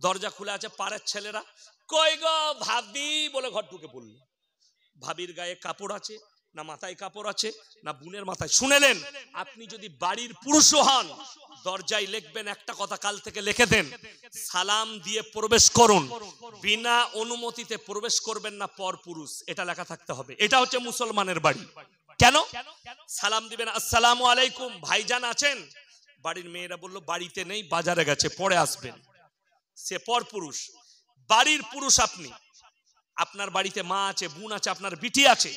দরজা খুলে আছে, পাড়ার ছেলেরা কই গো ভাবি বলে ঘর ঢুকে পড়ল। ভাবির গায়ে কাপড় আছে না মাথায় কাপড় আছে না বোনের মাথায়? শুনেলেন, আপনি যদি বাড়ির পুরুষ হন দরজায় লিখবেন একটা কথা, কাল থেকে লিখে দেন, সালাম দিয়ে প্রবেশ করুন, বিনা অনুমতিতে প্রবেশ করবেন না পর পুরুষ, এটা লেখা থাকতে হবে। এটা হচ্ছে মুসলমানের বাড়ি। কেন? সালাম দিবেন আসসালামু আলাইকুম, ভাইজান আছেন? বাড়ির মেয়েরা বলল বাড়িতে নেই, বাজারে গেছে, পরে আসবেন, সে পর পুরুষ। বাড়ির পুরুষ আপনি, আপনার বাড়িতে মা আছে, বোন আছে, আপনার বিটি আছে,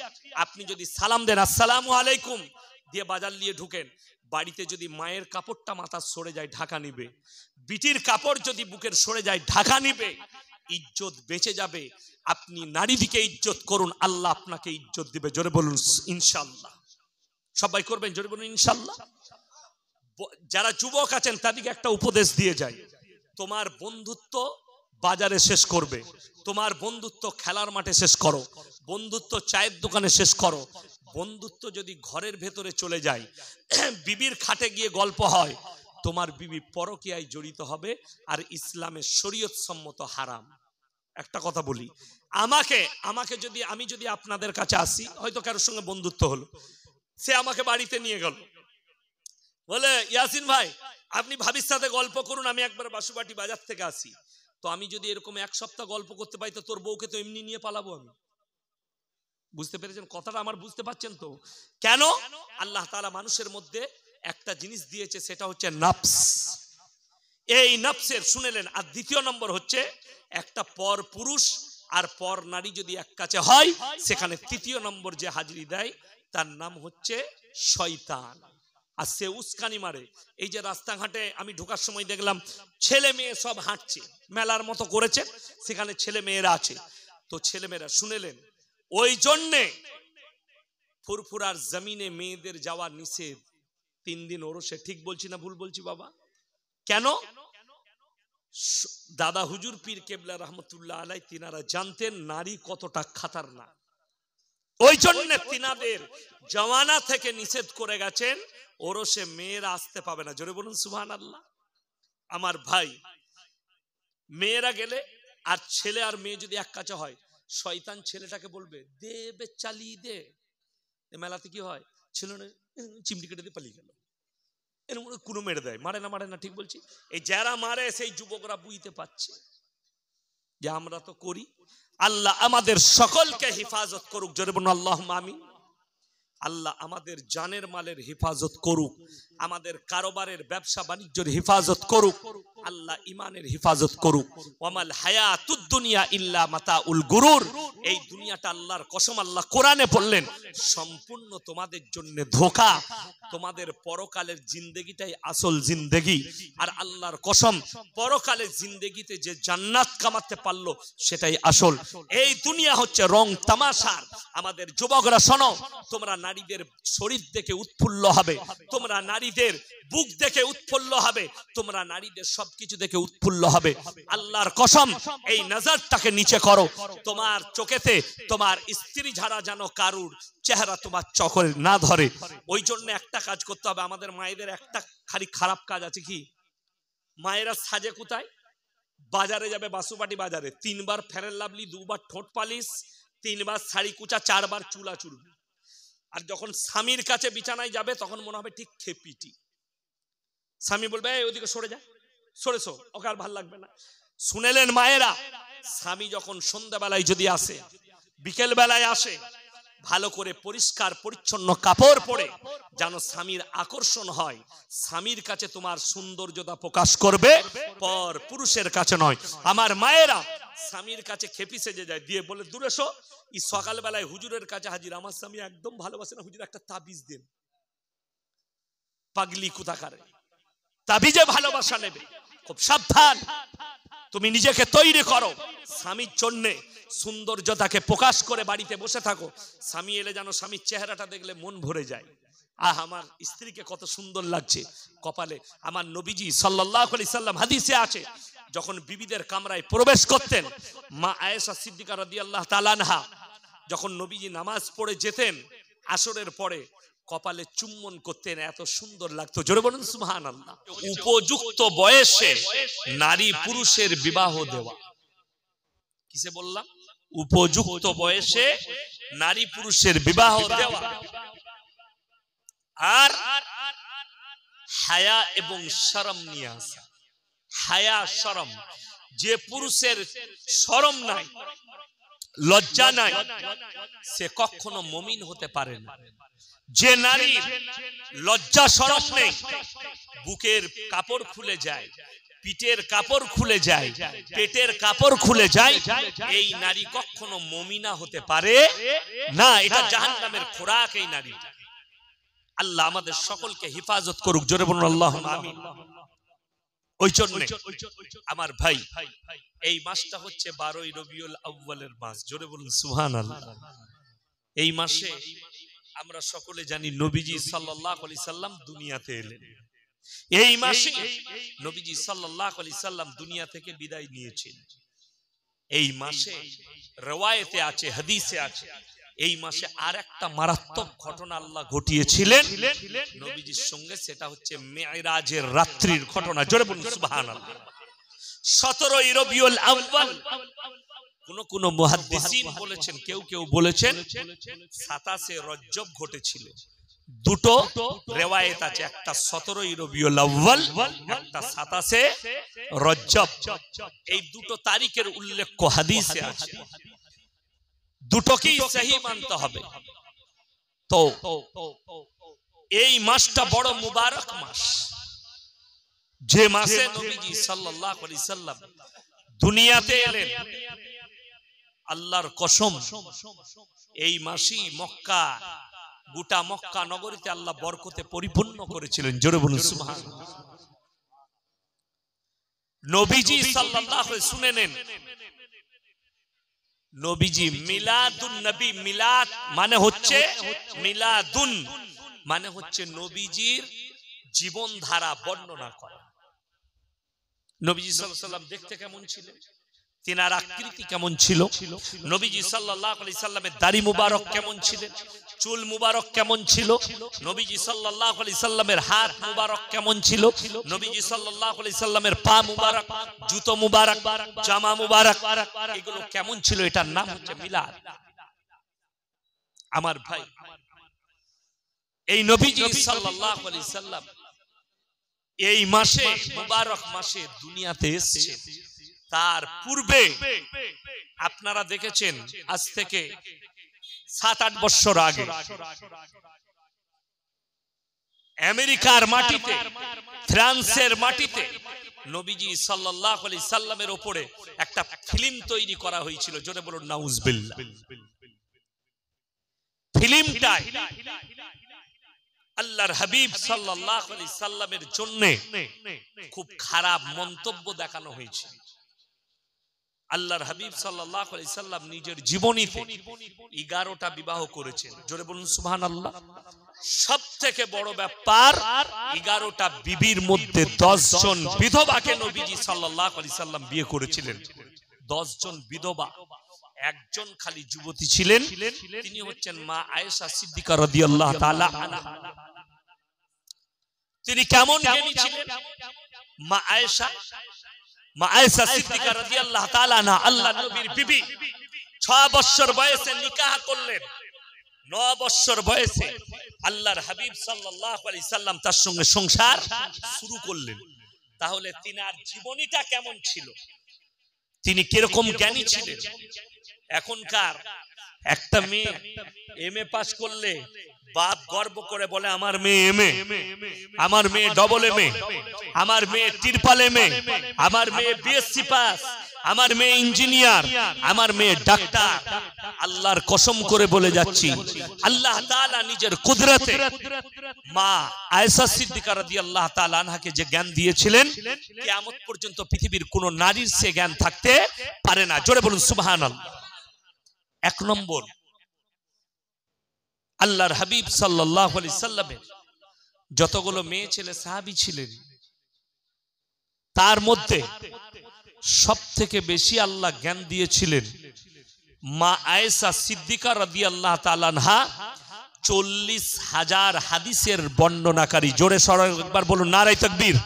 আপনি যদি সালাম দেন আসসালামু আলাইকুম দিয়ে বাজার নিয়ে ঢুকেন, বাড়িতে যদি মায়ের কাপড়টা মাথার সরে যায় ঢাকা নিবে, বিটির কাপড় যদি বুকের সরে যায় ঢাকা নিবে, ইজ্জত বেঁচে যাবে। আপনি নারীদিকে ইজ্জত করুন, আল্লাহ আপনাকে ইজ্জত দিবে। জোরে বলুন ইনশাআল্লাহ। সবাই করবেন, জোরে বলুন ইনশাআল্লাহ। যারা যুবক আছেন তাদেরকে একটা উপদেশ দিয়ে যায়, তোমার বন্ধুত্ব বাজারে শেষ করবে, তোমার বন্ধুত্ব খেলার মাঠে শেষ করো, বন্ধুত্ব চায়ের দোকানে শেষ করো। বন্ধুত্ব যদি ঘরের ভেতরে চলে যায়, বিবির খাটে গিয়ে গল্প হয়, তোমার বিবি পরকীয়ায় জড়িত হবে, আর ইসলামের শরীয়ত সম্মত হারাম। একটা কথা বলি, আমাকে যদি আমি যদি আপনাদের কাছে আসি, হয়তো কারোর সঙ্গে বন্ধুত্ব হলো, সে আমাকে বাড়িতে নিয়ে গেল, বলে ইয়াসিন ভাই আপনি ভাবির সাথে গল্প করুন, আমি একবার বাসুবাটি বাজার থেকে আসি। তো আমি যদি এরকম এক সপ্তাহ গল্প করতে পাই, তো তোর বউকে তো এমনি নিয়ে পালাবো আমি। বুঝতে পেরেছেন কথাটা আমার? বুঝতে পারছেন তো? কেন? আল্লাহ তাআলা মানুষের মধ্যে একটা জিনিস দিয়েছে, সেটা হচ্ছে নফস। এই নফসের, শুনেলেন, আর দ্বিতীয় নম্বর হচ্ছে একটা পর পুরুষ আর পর নারী যদি এক কাছে হয়, সেখানে তৃতীয় নম্বর যে হাজিরি দেয় তার নাম হচ্ছে শয়তান। আর সে উস্কানি মারে। এই যে রাস্তাঘাটে আমি ঢোকার সময় দেখলাম ছেলে মেয়ে সব হাঁটছে, মেলার মতো করেছে, সেখানে ছেলে মেয়েরা আছে। তো ছেলে মেয়েরা, শুনেলেন, ওই জন্যে ফুরফুরার জমিনে মেয়েদের যাওয়া নিষেধ, 3 দিন ওরসে। ঠিক বলছি না ভুল বলছি বাবা? কেন? দাদা হুজুর পীর কেবলা রহমতুল্লাহ আলাই তিনারা জানতেন নারী কতটা খাতারনাক। ওই জন্য তিনাদের জওয়ানা থেকে নিষেধ করে গেছেন, ওরসে মেয়েরা আসতে পাবে না। জোরে বলুন সুবহানাল্লাহ। আমার ভাই, মেয়েরা গেলে আর ছেলে আর মেয়ে যদি এক কাছে হয়, শয়তান ছেলেটাকে বলবে দে বে চালিয়ে দে। মেলাতে কি হয়, ছেলে চিমটি কেটে দিয়ে পালিয়ে গেল, এর মধ্যে কোনো মেরে দেয়, মারে না, ঠিক বলছি? এই যারা মারে সেই যুবকরা বুঝতে পারছে যে আমরা তো করি। আল্লাহ আমাদের সকলকে হেফাজত করুক। জোরে বলুন আল্লাহুম্মা আমিন। আল্লাহ আমাদের জানের মালের হেফাজত করুক, আমাদের কারবারের ব্যবসা বাণিজ্যের হেফাজত করুক, আল্লাহ ইমানের হেফাজত করুক। ওয়ামাল হায়াতুদ দুনিয়া ইল্লা মাতাউল গুরুর। এই দুনিয়াটা আল্লাহর কসম, আল্লাহ কোরআনে বললেন সম্পূর্ণ তোমাদের জন্য ধোঁকা, তোমাদের পরকালের জিন্দেগিটাই আসল জিন্দেগি। আর আল্লাহর কসম, পরকালের জিন্দেগিতে যে জান্নাত কামাতে পারলো সেটাই আসল। এই দুনিয়া হচ্ছে রং তামাশার। আমাদের যুবকরা শোনো, তোমরা নারীদের শরীর দেখে উৎফুল্ল হবে, তোমরা নারীদের বুক দেখে উৎফুল্ল হবে, তোমরা নারীদের সবকিছু দেখে উৎফুল্ল হবে। আল্লাহর কসম, এই নজরটাকে নিচে করো। তোমার চোখেতে তোমার স্ত্রী ছাড়া যেন কারুর চেহারা তোমার চোখে না ধরে। ওই জন্য একটা কাজ করতে হবে। আমাদের মায়েদের একটা খালি খারাপ কাজ আছে, কি? মায়েরা সাজে কোথায়? বাজারে যাবে, বাসুপাটি বাজারে, 3 বার ফেয়ার লাভলি, 2 বার ঠোঁট পালিশ, 3 বার শাড়ি কুচা, 4 বার চুলা চুড়বে। আর যখন স্বামীর কাছে বিছানায় যাবে তখন মনে হবে ঠিক খেপিটি। স্বামী বলবে এই ওদিকে সরে যা, সরেছো, ওকে আর ভাল লাগবে না। শুনেলেন মায়েরা, স্বামী যখন সন্ধ্যাবেলায় যদি আসে, বিকেল বেলায় আসে, ভালো করে পরিষ্কার পরিচ্ছন্ন কাপড় পরে যেন স্বামীর আকর্ষণ হয়। স্বামীর কাছে তোমার সৌন্দর্যতা প্রকাশ করবে, পর পুরুষের কাছে নয়। আমার মায়েরা স্বামীর কাছে খেপি সেজে যায়, দিয়ে বলে দূরে সো। এই সকালবেলায় হুজুরের কাছে হাজির, আমার স্বামী একদম ভালোবাসে না, হুজুর একটা তাবিজ দেন। পাগলি কোথাকারে, তাবিজে ভালোবাসা নেবে। খুব সাবধান, তুমি নিজেকে তৈরি করো স্বামীর জন্যে, সৌন্দর্যতাকে প্রকাশ করে বাড়িতে বসে থাকো। স্বামী এলে যেন স্বামীর চেহারাটা দেখলে মন ভরে যায়, আহ আমার স্ত্রীকে কত সুন্দর লাগছে কপালে। আমার নবীজি সাল্লাল্লাহু আলাইহি সাল্লাম হাদিসে আছে, যখন বিবিদের কামরায় প্রবেশ করতেন, মা আয়েশা সিদ্দিকা রাদিয়াল্লাহু তাআলা আনহা যখন নবীজি নামাজ পড়ে যেতেন আসরের পরে, কপালে চুম্বন করতেন, এত সুন্দর লাগতো। জোরে বলুন সুবহানাল্লাহ। উপযুক্ত বয়সে নারী পুরুষের বিবাহ দেওয়া। কিসে বললাম? উপযুক্ত বয়সে নারী পুরুষের বিবাহ দেওয়া। আর হায়া এবং শরম নিয়ে আসা। হায়া শরম, যে পুরুষের শরম নাই, লজ্জা নাই, সে কখনো মুমিন হতে পারে না। যে নারী লজ্জা শরম নেই, বুকের কাপড় খুলে যায়, পিঠের কাপড় খুলে যায়, পেটের কাপড় খুলে যায়, এই নারী কখনো মুমিনা হতে পারে না। এটা জাহান্নামের খোরাক এই নারী। আল্লাহ আমাদের সকলকে হেফাজত করুক। জোরে বলুন আল্লাহুম্মা আমিন। ওই জন্য আমার ভাই, এই মাসটা হচ্ছে 12ই রবিউল আউয়ালের মাস। জোরে বলুন সুবহানাল্লাহ। এই মাসে আমরা সকলে জানি নবীজি সাল্লাল্লাহু আলাইহি সাল্লাম দুনিয়াতে এলেন। এই মাসে নবীজি সাল্লাল্লাহু আলাইহি সাল্লাম দুনিয়া থেকে বিদায় নিয়েছেন। এই মাসে রওয়ায়েতে আছে, হাদিসে আছে, এই মাসে আর একটা মারাত্মক ঘটনা আল্লাহ ঘটিয়েছিলেন নবীজির সঙ্গে। সেটা হচ্ছে মেরাজের রাত্রির ঘটনা। জোরে বলুন সুবহানাল্লাহ। 17ই রবিউল আউয়াল। কোন মুহাদ্দিসিন বলেছেন, কেউ বলেছেন 27শে রজব ঘটেছিল। দুটো রিওয়ায়াত আছে, একটা 17ই রবিউল আউয়াল, একটা 27শে রজব। এই দুটো তারিখের উল্লেখ হাদিসে আছে। দুটোকেই সহি মানতে হবে। তো এই মাসটা বড় মুবারক মাস, যে মাসে নবীজি সাল্লাল্লাহু আলাইহি সাল্লাম দুনিয়াতে এলেন। আল্লাহর কসম, এই মাসই মক্কা, গোটা মক্কা নগরীতে আল্লাহ বরকতে পরিপূর্ণ করেছিলেন। জোরে বলুন সুবহানাল্লাহ। নবীজি সাল্লাল্লাহু আলাইহি, শুনে নেন, নবীজি মিলাদুন নবী, মিলাদ মানে হচ্ছে মিলাদুন মানে হচ্ছে নবীজির জীবনধারা বর্ণনা করা। নবীজি সাল্লাল্লাহু আলাইহি সাল্লাম দেখতে কেমন ছিলেন, তিনার আকৃতি কেমন ছিল, নবীজি সাল্লাল্লাহু আলাইহি সাল্লামের দাড়ি মুবারক কেমন ছিলেন, চুল মুবারক কেমন ছিল, নবীজি সাল্লাল্লাহু আলাইহি সাল্লামের হাত মুবারক কেমন ছিল, নবীজি সাল্লাল্লাহু আলাইহি সাল্লামের পা মুবারক, জুতো মুবারক, জামা মুবারক, এগুলো কেমন ছিল, এটার নাম হচ্ছে মিলাদ। আমার ভাই, এই নবীজি সাল্লাল্লাহু আলাইহি সাল্লাম এই মাসে, মুবারক মাসে দুনিয়াতে এসেছেন। তার পূর্বে আপনারা দেখেছেন, আজ থেকে 7-8 বছর আগে আমেরিকার মাটিতে, ফ্রান্সের মাটিতে নবীজি সাল্লাল্লাহু আলাইহি সাল্লামের উপরে একটা ফিল্ম তৈরি করা হয়েছিল। জোরে বলুন নাউজুবিল্লাহ। ফিল্মটা আল্লাহর হাবিব সাল্লাল্লাহু আলাইহি সাল্লামের জন্য খুব খারাপ মন্তব্য দেখানো হয়েছে। আল্লাহর হাবিব সাল্লাল্লাহু আলাইহি সাল্লাম নিজের জীবনীতে 11টা বিবাহ করেছেন। জোরে বলুন সুবহানাল্লাহ। সবথেকে বড় ব্যাপার, 11টা বিবির মধ্যে 10 জন বিধবাকে নবীজি সাল্লাল্লাহু আলাইহি সাল্লাম বিয়ে করেছিলেন। 10 জন বিধবা, একজন খালি যুবতী ছিলেন, তিনি হচ্ছেন মা আয়েশা সিদ্দিকা রাদিয়াল্লাহু তাআলা আনহা। তিনি কেমন জ্ঞানী ছিলেন? মা আয়েশা সিদ্দিকা রাদিয়াল্লাহু তাআলা আনহা আল্লাহ নবীর বিবি। 6 বছর বয়সে নিকাহ করলেন, 9 বছর বয়সে আল্লাহর হাবিব সাল্লাল্লাহু আলাইহি সাল্লাম তার সঙ্গে সংসার শুরু করলেন। তাহলে তিনার জীবনীটা কেমন ছিল, তিনি কিরকম জ্ঞানী ছিলেন? এখনকার একটা মেয়ে এমএ পাস করলে বাপ গর্ব করে বলে আমার মেয়ে এমএ, আমার মেয়ে ডবল এমএ, আমার মেয়ে ট্রিপল এমএ, আমার মেয়ে বিএসসি পাস, আমার মেয়ে ইঞ্জিনিয়ার, আমার মেয়ে ডাক্তার। আল্লাহর কসম করে বলে যাচ্ছি, আল্লাহ তাআলা নিজের কুদরতে মা আয়েশা সিদ্দিকা রাদিয়াল্লাহু তাআলা আনহাকে যে জ্ঞান দিয়েছিলেন, কিয়ামত পর্যন্ত পৃথিবীর কোন নারীর সে জ্ঞান থাকতে পারে না। জোরে বলুন সুবহানাল্লাহ। 1 নম্বর, আল্লাহর হাবিব সাল্লাল্লাহু আলাইহি সাল্লামের যতগুলো মেয়ে ছেলে সাহাবী ছিলেন, তার মধ্যে সবথেকে বেশি আল্লাহ জ্ঞান দিয়েছিলেন মা আয়েশা সিদ্দিকা রাদিয়াল্লাহু তাআলা আনহা। 40,000 হাদিসের বর্ণনাকারী। জোরে সরে একবার বলুন নারায়ে তাকবীর।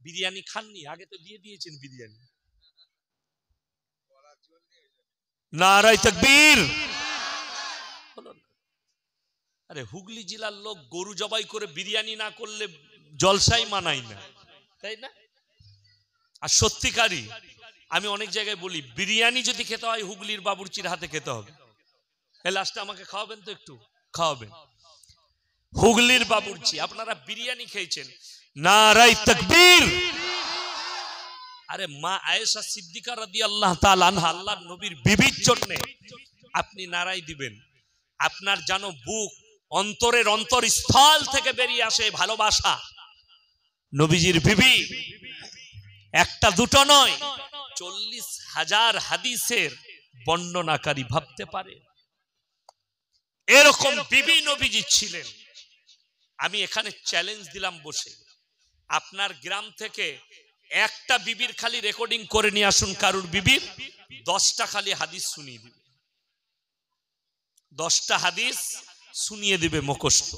বিরিয়ানি খাননি? আগে তো দিয়ে দিয়েছেন বিরিয়ানি। নারায়ে তাকবীর। আরে হুগলি জেলার লোক গরু জবাই করে বিরিয়ানি না করলে জলসাই মানায় না, তাই না? আর সত্যিকারই আমি অনেক জায়গায় বলি, বিরিয়ানি যদি খেতে হয় হুগলির বাবুর্চির হাতে খেতে হবে। লাস্টে আমাকে খাওয়াবেন তো, একটু খাওয়াবেন। হুগলির বাবুর্চি। আপনারা বিরিয়ানি খেয়েছেন, নারায়ে তাকবীর। আরে মা আয়েশা সিদ্দিকা রাদিয়াল্লাহু তাআলা আনহা, আল্লাহর নবীর বিবির জন্য আপনি নারায়ে দিবেন। আপনার জানো বুক অন্তরের অন্তরস্থল থেকে বেরিয়ে আসে ভালোবাসা। নবীজির বিবি একটা দুটো নয়, 40,000 হাদিসের বর্ণনাকারী। ভাবতে পারে এরকম বিবি নবীজি ছিলেন। আমি এখানে চ্যালেঞ্জ দিলাম বসে, আপনার গ্রাম থেকে একটা বিবির খালি রেকর্ডিং করে নিয়ে আসুন, কারুর বিবির 10টা খালি হাদিস শুনিয়ে দিবে, 10টা হাদিস শুনিয়ে দিবে মুখস্থ,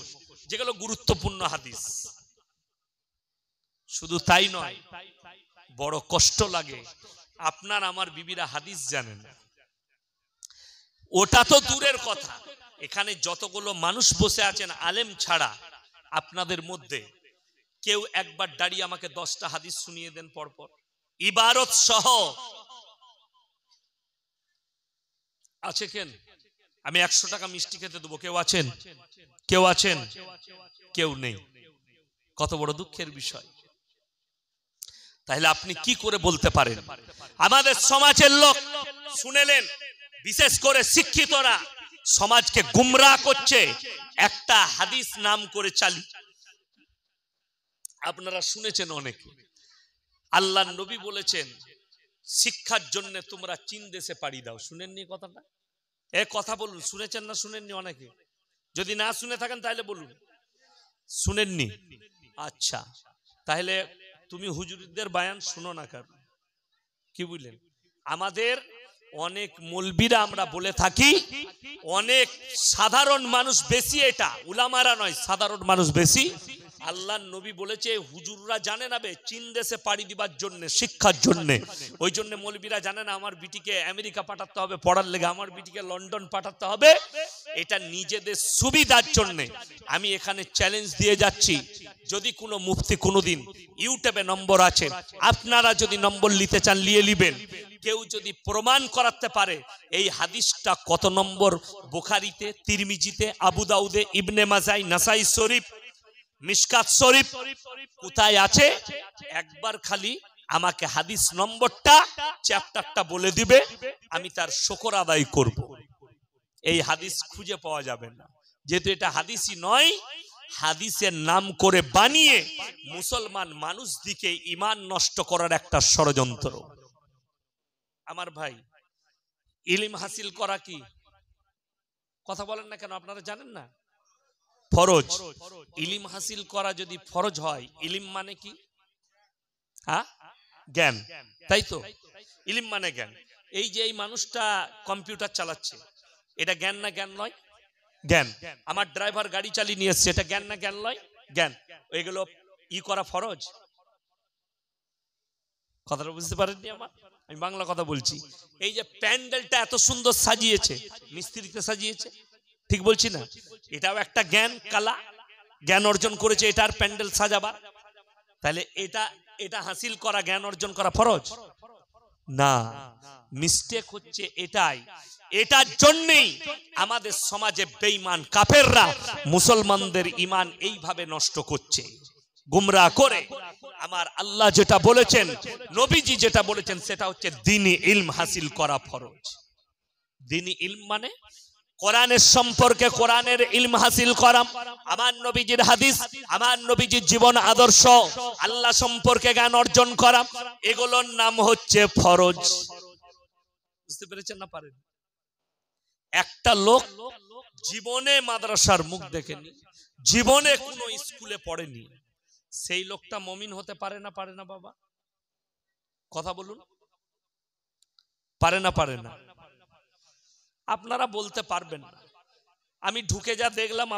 যেগুলো গুরুত্বপূর্ণ হাদিস। শুধু তাই নয়, বড় কষ্ট লাগে, আপনার আমার বিবিরা হাদিস জানেন না। ওটা তো দূরের কথা, এখানে যতগুলো মানুষ বসে আছেন আলেম ছাড়া, আপনাদের মধ্যে কেউ একবার দাঁড়িয়ে আমাকে 10টা হাদিস শুনিয়ে দেন পরপর, ইবারত সহ। আছে কেন? আমি 100 টাকা মিষ্টি খেতে দেবো, কেউ আছেন? কেউ আছেন? কেউ নেই। কত বড় দুঃখের বিষয়। তাহলে আপনি কি করে বলতে পারেন আমাদের সমাজের লোক শুনেলেন, বিশেষ করে শিক্ষিতরা সমাজকে গুমরাহ করছে একটা হাদিস নাম করে চালি। আপনারা শুনেছেন অনেকে, আল্লাহর নবী বলেছেন শিক্ষার জন্য তোমরা চীন দেশে পাড়ি দাও। শুনেননি কথাটা? এ কথা বলুন, শুনেছেন না শুনেননি? অনেকে যদি না শুনে থাকেন তাহলে বলুন শুনেননি। আচ্ছা, তাহলে তুমি হুজুরদের বায়ান শুনো না কেন? কি বুঝলেন? আমাদের অনেক মৌলবীরা আমরা বলে থাকি, অনেক সাধারণ মানুষ বেশি, এটা উলামারা নয়, সাধারণ মানুষ বেশি। আল্লাহর নবী বলেছে হুজুররা জানে না বে চীন দেশে পাড়ি দিবার জন্য, শিক্ষার জন্য। ওই জন্য মৌলবীরা জানে না আমার বিটিকে আমেরিকা পাঠাতে হবে পড়ার লেগে, আমার বিটিকে লন্ডন পাঠাতে হবে, এটা নিজেদের সুবিধার জন্য। আমি এখানে চ্যালেঞ্জ দিয়ে যাচ্ছি, যদি কোনো মুফতি কোনোদিন, ইউটিউবে নম্বর আছে, আপনারা যদি নম্বর নিতে চান নিয়ে নেবেন, কেউ যদি প্রমাণ করাতে পারে এই হাদিসটা কত নম্বর বুখারীতে, তিরমিজিতে, আবু দাউদে, ইবনে মাজাহ, নাসাই শরীফ, মিশকাত শরীফ কোথায় আছে, একবার খালি আমাকে হাদিস নম্বরটা, চ্যাপ্টারটা বলে দিবে, আমি তার শুকর আদায় করব। এই হাদিস খুঁজে পাওয়া যাবে না, যেহেতু এটা হাদিসই নয়, হাদিসের নাম করে বানিয়ে মুসলমান মানুষ দিকে ঈমান নষ্ট করার একটা ষড়যন্ত্র। আমার ভাই, ইলম হাসিল করা কি? কথা বলেন না কেন? আপনারা জানেন না ফরজ? ইলম হাসিল করা যদি ফরজ হয়, ইলম মানে কি? হ্যাঁ, জ্ঞান, তাই তো? ইলম মানে জ্ঞান। এই যে এই মানুষটা কম্পিউটার চালাচ্ছে, এটা জ্ঞান না জ্ঞান নয়? জ্ঞান। আমার ড্রাইভার গাড়ি চালিয়ে নিয়ে এসছে, এটা জ্ঞান না জ্ঞান নয়? জ্ঞান। এগুলো করা ফরজ। কথাটা বুঝতে পারেননি আমার? আমি বাংলা কথা বলছি। এই যে প্যান্ডেলটা এত সুন্দর সাজিয়েছে, মিস্ত্রিতে সাজিয়েছে, ঠিক বলছি না? এটাও একটা জ্ঞান, কালা জ্ঞান অর্জন করেছে এটার প্যান্ডেল সাজাবার। তাহলে এটা হাসিল করা, জ্ঞান অর্জন করা ফরজ না। মিস্টেক হচ্ছে এটাই, এটার জন্যই আমাদের সমাজে বেঈমান কাফেররা মুসলমানদের ঈমান এইভাবে নষ্ট করছে, গুমরাহ করে। আমার আল্লাহ যেটা বলেছেন, নবীজি যেটা বলেছেন, সেটা হচ্ছে দ্বীনি ইলম হাসিল করা ফরজ। দ্বীনি ইলম মানে কোরআনের সম্পর্কে কোরআনের ইলম হাসিল করা, আমার নবীজির হাদিস, আমার নবীজির জীবন আদর্শ, আল্লাহ সম্পর্কে জ্ঞান অর্জন করা, এগুলোর নাম হচ্ছে ফরজ। বুঝতে পেরেছেন না পারেন? একটা লোক জীবনে মাদ্রাসার মুখ দেখেনি, জীবনে কোনো স্কুলে পড়েনি, সেই লোকটা মুমিন হতে পারে না? পারে না বাবা? কথা বলুন, পারে না? পারে না? আপনারা বলতে পারবেন না, আমি ঢুকে যা দেখলাম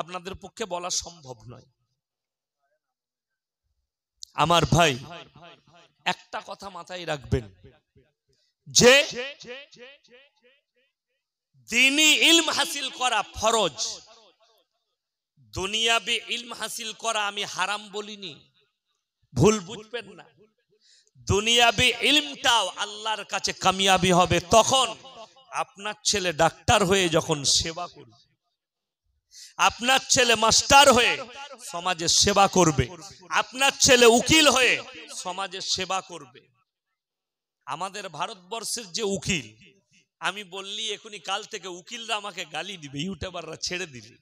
আপনাদের পক্ষে বলা সম্ভব নয়। আমার ভাই একটা কথা মাথায় রাখবেন যে দ্বীনি ইলম হাসিল করা ফরজ, দুনিয়াবি ইলম হাসিল করা আমি হারাম বলিনি, ভুল বুঝবেন না। দুনিয়াবি ইলমটাও আল্লাহর কাছে কামিয়াবি হবে তখন আপনার ছেলে ডাক্তার হয়ে যখন সেবা করবে, আপনার ছেলে মাস্টার হয়ে সমাজের সেবা করবে, আপনার ছেলে উকিল হয়ে সমাজের সেবা করবে। আমাদের ভারতবর্ষের যে উকিল, আমি বললি এখনই কাল থেকে উকিলরা আমাকে গালি দিবে, ইউটিউবাররা ছেড়ে দিবে।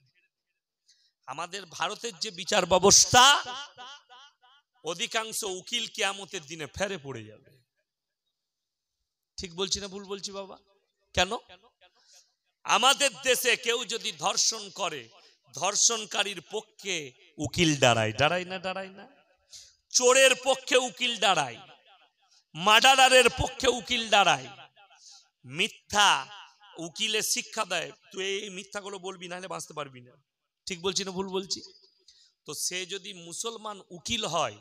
আমাদের ভারতের যে বিচার ব্যবস্থা, অধিকাংশ উকিল কিয়ামতের দিনে ফেরে পড়ে যাবে। ঠিক বলছি না ভুল বলছি বাবা? কেন? আমাদের দেশে কেউ যদি ধর্ষণ করে, ধর্ষণকারীর পক্ষে উকিল দাঁড়ায়, দাঁড়ায় না? দাঁড়ায় না? চোরের পক্ষে উকিল দাঁড়ায়, মার্ডারারের পক্ষে উকিল দাঁড়ায়। মিথ্যা উকিলে শিক্ষা দেয়, তুই এই মিথ্যাগুলো বলবি না হলে বাঁচতে পারবি না। ঠিক বলছি না ভুল বলছি? তো সে যদি মুসলমান উকিল হয়,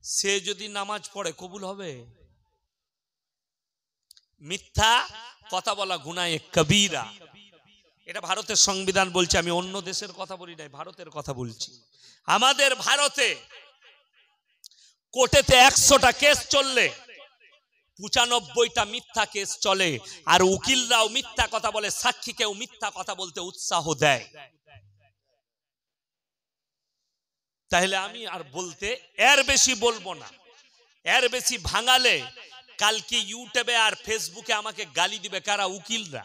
সে যদি নামাজ পড়ে কবুল হবে? মিথ্যা কথা বলা গুনাহে কবিরা, এটা ভারতের সংবিধান বলছে। আমি অন্য দেশের কথা বলি নাই, ভারতের কথা বলছি। আমাদের ভারতে কোর্টেতে 100টা কেস চললে 95টা মিথ্যা কেস চলে, আর উকিলরাও মিথ্যা কথা বলে, সাক্ষীকেও মিথ্যা কথা বলতে উৎসাহ দেয়। তাহলে আমি আর বলতে এর বেশি বলবো না, এর বেশি ভাঙালে কালকে ইউটিউবে আর ফেসবুকে আমাকে গালি দিবে কারা? উকিলরা।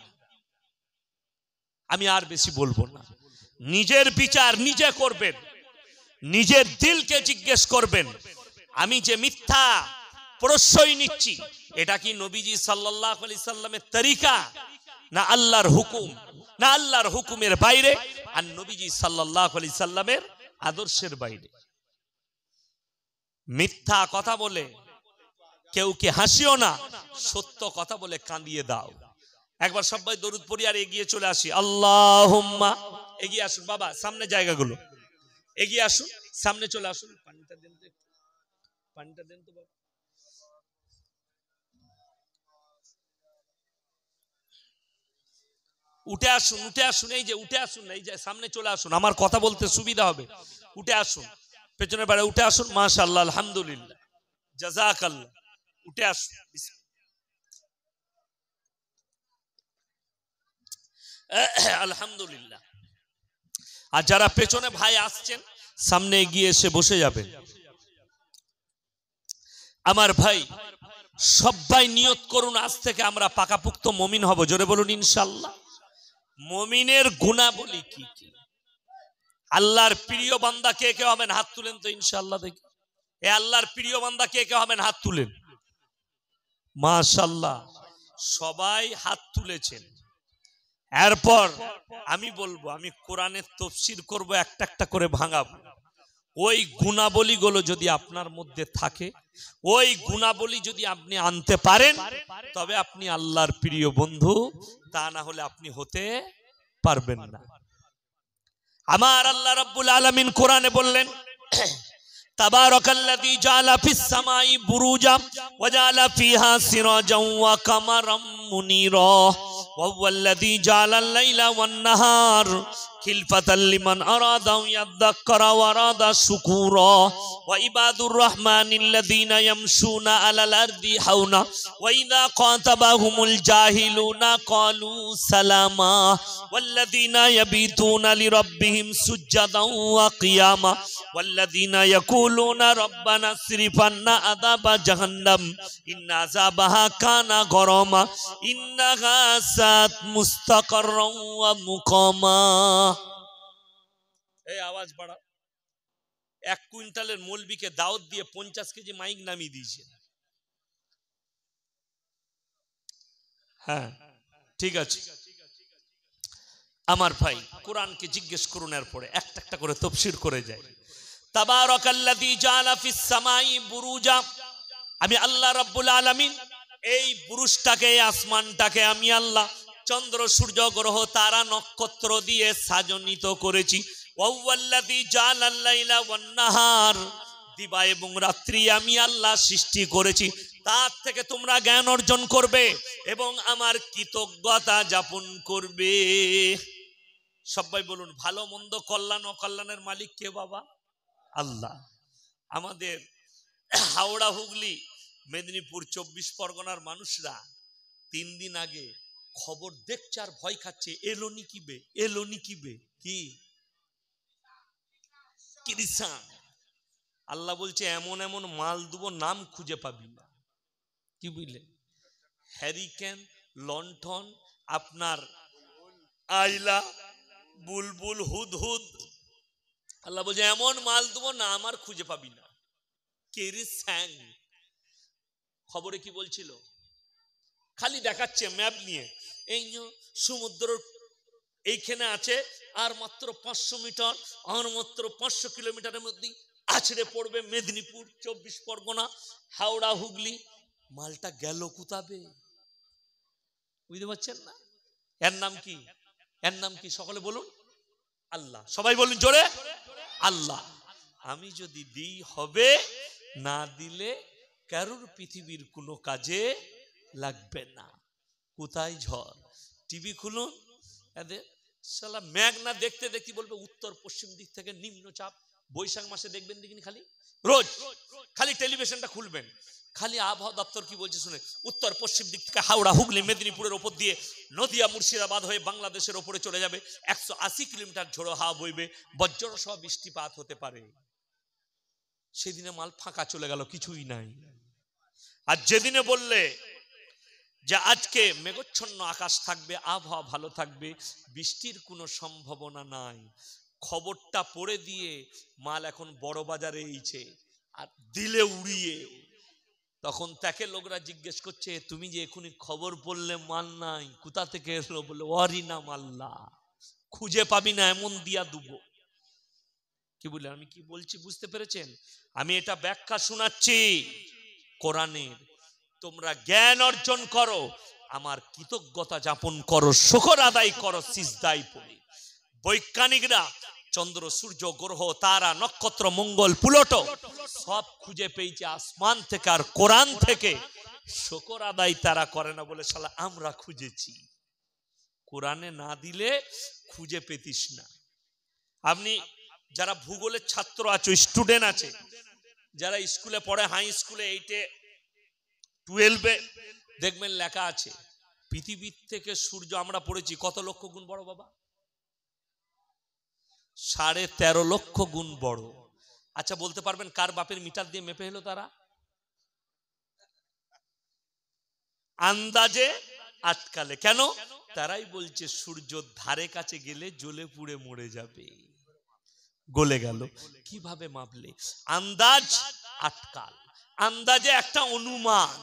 আমি আর বেশি বলবো না। নিজের বিচার নিজে করবেন, নিজের দিলকে জিজ্ঞেস করবেন, আমি যে মিথ্যা প্রশ্রয় নিচ্ছি এটা কি নবীজি সাল্লাল্লাহু আলাইহি সাল্লামের তরিকা, না আল্লাহর হুকুম, না আল্লাহর হুকুমের বাইরে আর নবীজি সাল্লাল্লাহু আলাইহি সাল্লামের আদর্শের বাইরে? মিথ্যা কথা বলে কেউ কে হাসিও না, সত্য কথা বলে কাঁদিয়ে দাও। একবার সবাই দরুদ পড়ি আর এগিয়ে চলে আসি। আল্লাহুম্মা, এগিয়ে আসুন বাবা, সামনে জায়গাগুলো এগিয়ে আসুন, সামনে চলে আসুন। পানিটা দেন তো, পানিটা দেন তো বাবা। উঠে আসুন, উঠে আসুন, এই যে উঠে আসুন, এই যে সামনে চলে আসুন, আমার কথা বলতে সুবিধা হবে। উঠে আসুন, পেছনের বাড়ি উঠে আসুন। মাশাআল্লাহ, আলহামদুলিল্লাহ, জাযাকাল্লাহ। উঠে আসুন। আলহামদুলিল্লাহ। আর যারা পেছনে ভাই আসছেন সামনে এগিয়ে এসে বসে যাবেন। আমার ভাই সবাই নিয়ত করুন, আজ থেকে আমরা পাকাপোক্ত মুমিন হব। জোরে বলুন ইনশাআল্লাহ। মুমিনের গুণাবলী কি কি? আল্লাহর প্রিয় বান্দা কে কে হবেন হাত তুলেন তো ইনশাআল্লাহ দেখি। এ আল্লাহর প্রিয় বান্দা কে কে হবেন হাত তুলেন। মাশাআল্লাহ, সবাই হাত তুলেছেন। এরপর আমি বলবো, আমি কোরআনের তাফসীর করব, একটা একটা করে ভাঙাবো। ওই গুণাবলীগুলো যদি আপনার মধ্যে থাকে, ওই গুণাবলী যদি আপনি আনতে পারেন, তবে আপনি আল্লাহর প্রিয় বন্ধু, তা না হলে আপনি হতে পারবেন না। আমার আল্লাহ রাব্বুল আলামিন কোরআনে বললেন, তাবারাকাল্লাযী জাআলা ফিস সামাই বুরুজা ওয়া জাআলা ফিহা সিরাজাও ওয়া কামারাম মুনীরা ওয়া হুয়াল্লাযী জাআলাল লাইলা ওয়ান নাহার খিলফাতাল লিমান আরাদা ইয়াযাক্কারা ওয়া আরাদা শুকুরা ওয়া ইবাদুর রহমানিল্লাযীনা ইয়ামশুনা আলাল আরদি হাওনা ওয়া ইযা কাতাবাহুমুল জাহিলুনা ক্বালু সালামা ওয়াল্লাযীনা ইয়াবিতুনা লিরাব্বিহিম সুজদাও ওয়া কিয়ামা ওয়াল্লাযীনা ইয়াকুলুনা রাব্বানা ইসরিফ আন্না আযাবা জাহান্নাম ইন্না আযাবাহা কানা গরামা ইন্নাহা সাত মুস্তাকাররাও ওয়া মুকামা। এই আওয়াজ বাড়া। 1 কুইন্টালের মৌলবীকে দাওয়াত দিয়ে 50 কেজি মাইক নামিয়ে দিয়েছে। হ্যাঁ ঠিক আছে। আমার ভাই কোরআনকে জিজ্ঞেস করুন, এরপরে একটা একটা করে তাফসীর করে যায়। তাবারাকাল্লাযী জাআলা ফিস সামাই বুরুজা, আমি আল্লাহ রাব্বুল আলামিন এই বুরুজটাকে, এই আসমানটাকে আমি আল্লাহ চন্দ্র সূর্য গ্রহ তারা নক্ষত্র দিয়ে সাজনিত করেছি। ওয়াল্লাযী জাআলাল লাইলা ওয়ান নাহার, দিবা এবং রাত্রি আমি আল্লাহ সৃষ্টি করেছি। তার থেকে তোমরা জ্ঞান অর্জন করবে এবং আমার কৃতজ্ঞতা যাপন করবে। সবাই বলুন, ভালো মন্দ কল্যাণ অকল্যাণের মালিক কে বাবা? আল্লাহ। আমাদের হাওড়া, হুগলি, মেদিনীপুর, 24 পরগনার মানুষরা 3 দিন আগে খবর দেখছে আর ভয় খাচ্ছে, এলো নিকিবে, এলো নিকিবে। কি কিরিসান? আল্লাহ বলছে এমন এমন মাল দেবো নাম খুঁজে পাবি না। কি বুঝলেন? হ্যারিকেন, লণ্ঠন, আপনার আইলা, বুলবুল, হুদহুদ, আল্লাহ বলছে এমন মাল দেবো না আমার খুঁজে পাবি না। কিরিসান। খবরে কি বলছিল? খালি দেখাচ্ছে ম্যাপ নিয়ে, এই সমুদ্র এইখানে আছে, আর মাত্র 500 মিটার, আর মাত্র 500 কিলোমিটারের মধ্যে আছড়ে পড়বে মেদিনীপুর, 24 পরগনা, হাওড়া, হুগলি। মালটা গেল কোথাবে? বুঝতে পারছেন না? এর নাম কি? এর নাম কি? সকলে বলুন আল্লাহ। সবাই বলুন জোরে আল্লাহ। আমি যদি দিই হবে, না দিলে কারোর পৃথিবীর কোনো কাজে লাগবে না। কোথায় ঝড়? টিভি খুলুন, এদের শালা মেঘ না দেখতে দেখতে বলবে উত্তর পশ্চিম দিক থেকে নিম্নচাপ। বৈশাখ মাসে দেখবেন দেখিনি, খালি রোজ খালি টেলিভিশনটা খুলবেন, খালি আবহাওয়া দপ্তর কি বলছে শুনে, উত্তর পশ্চিম দিক থেকে হাওড়া, হুগলি, মেদিনীপুরের ওপর দিয়ে নদিয়া, মুর্শিদাবাদ হয়ে বাংলাদেশের ওপরে চলে যাবে। 180 কিলোমিটার ঝোড়ো হাওয়া বইবে, বজ্র সহ বৃষ্টিপাত হতে পারে। সেদিনে মাল ফাঁকা চলে গেল, কিছুই নাই। আর যেদিনে বললে যে আজকে মেঘচ্ছন্ন আকাশ থাকবে, আবহাওয়া ভালো থাকবে, বৃষ্টির কোনো সম্ভাবনা নাই, খবরটা পড়ে দিয়ে মাল এখন বড় বাজারে এইছে আর দিলে উড়িয়ে। তখন তাকে লোকরা জিজ্ঞেস করছে, তুমি যে এখনই খবর পড়লে মাল নাই, কোথা থেকে এলো? বলে ওয়ারি নাম আল্লাহ, খুঁজে পাবি না এমন দিয়া দুব। কি বলে আমি কি বলছি বুঝতে পেরেছেন? আমি এটা ব্যাখ্যা শোনাচ্ছি কোরআনের। তোমরা জ্ঞান অর্জন করো, আমার কৃতজ্ঞতা যাপন করো, শুকর আদায় করো সিজদায় পড়ে। বৈজ্ঞানিকরা চন্দ্র সূর্য গ্রহ তারা নক্ষত্র মঙ্গল প্লুটো সব খুঁজে পেয়েছে আসমান থেকে আর কোরআন থেকে। শুকর আদায় তারা করে না বলে শালা আমরা খুঁজেছি। কোরআনে না দিলে খুঁজে পেতিস না। আপনি যারা ভূগোলের ছাত্র আছে, স্টুডেন্ট আছে, যারা স্কুলে পড়ে, হাই স্কুলে, 8-এ, 12-এ, দেখবেন লেখা আছে পৃথিবীর থেকে সূর্য আমরা পড়েছি কত লক্ষ গুণ বড় বাবা? 13.5 লক্ষ গুণ বড়। আচ্ছা বলতে পারবেন কার বাপের মিটার দিয়ে মেপে হলো তারা? আন্দাজে আটকালে। কেন? তারাই বলছে সূর্য ধারে কাছে গেলে জ্বলে পুড়ে মরে যাবে। গলে গেল। কিভাবে মাপলে? আন্দাজ আটকাল। আন্দাজে একটা অনুমান,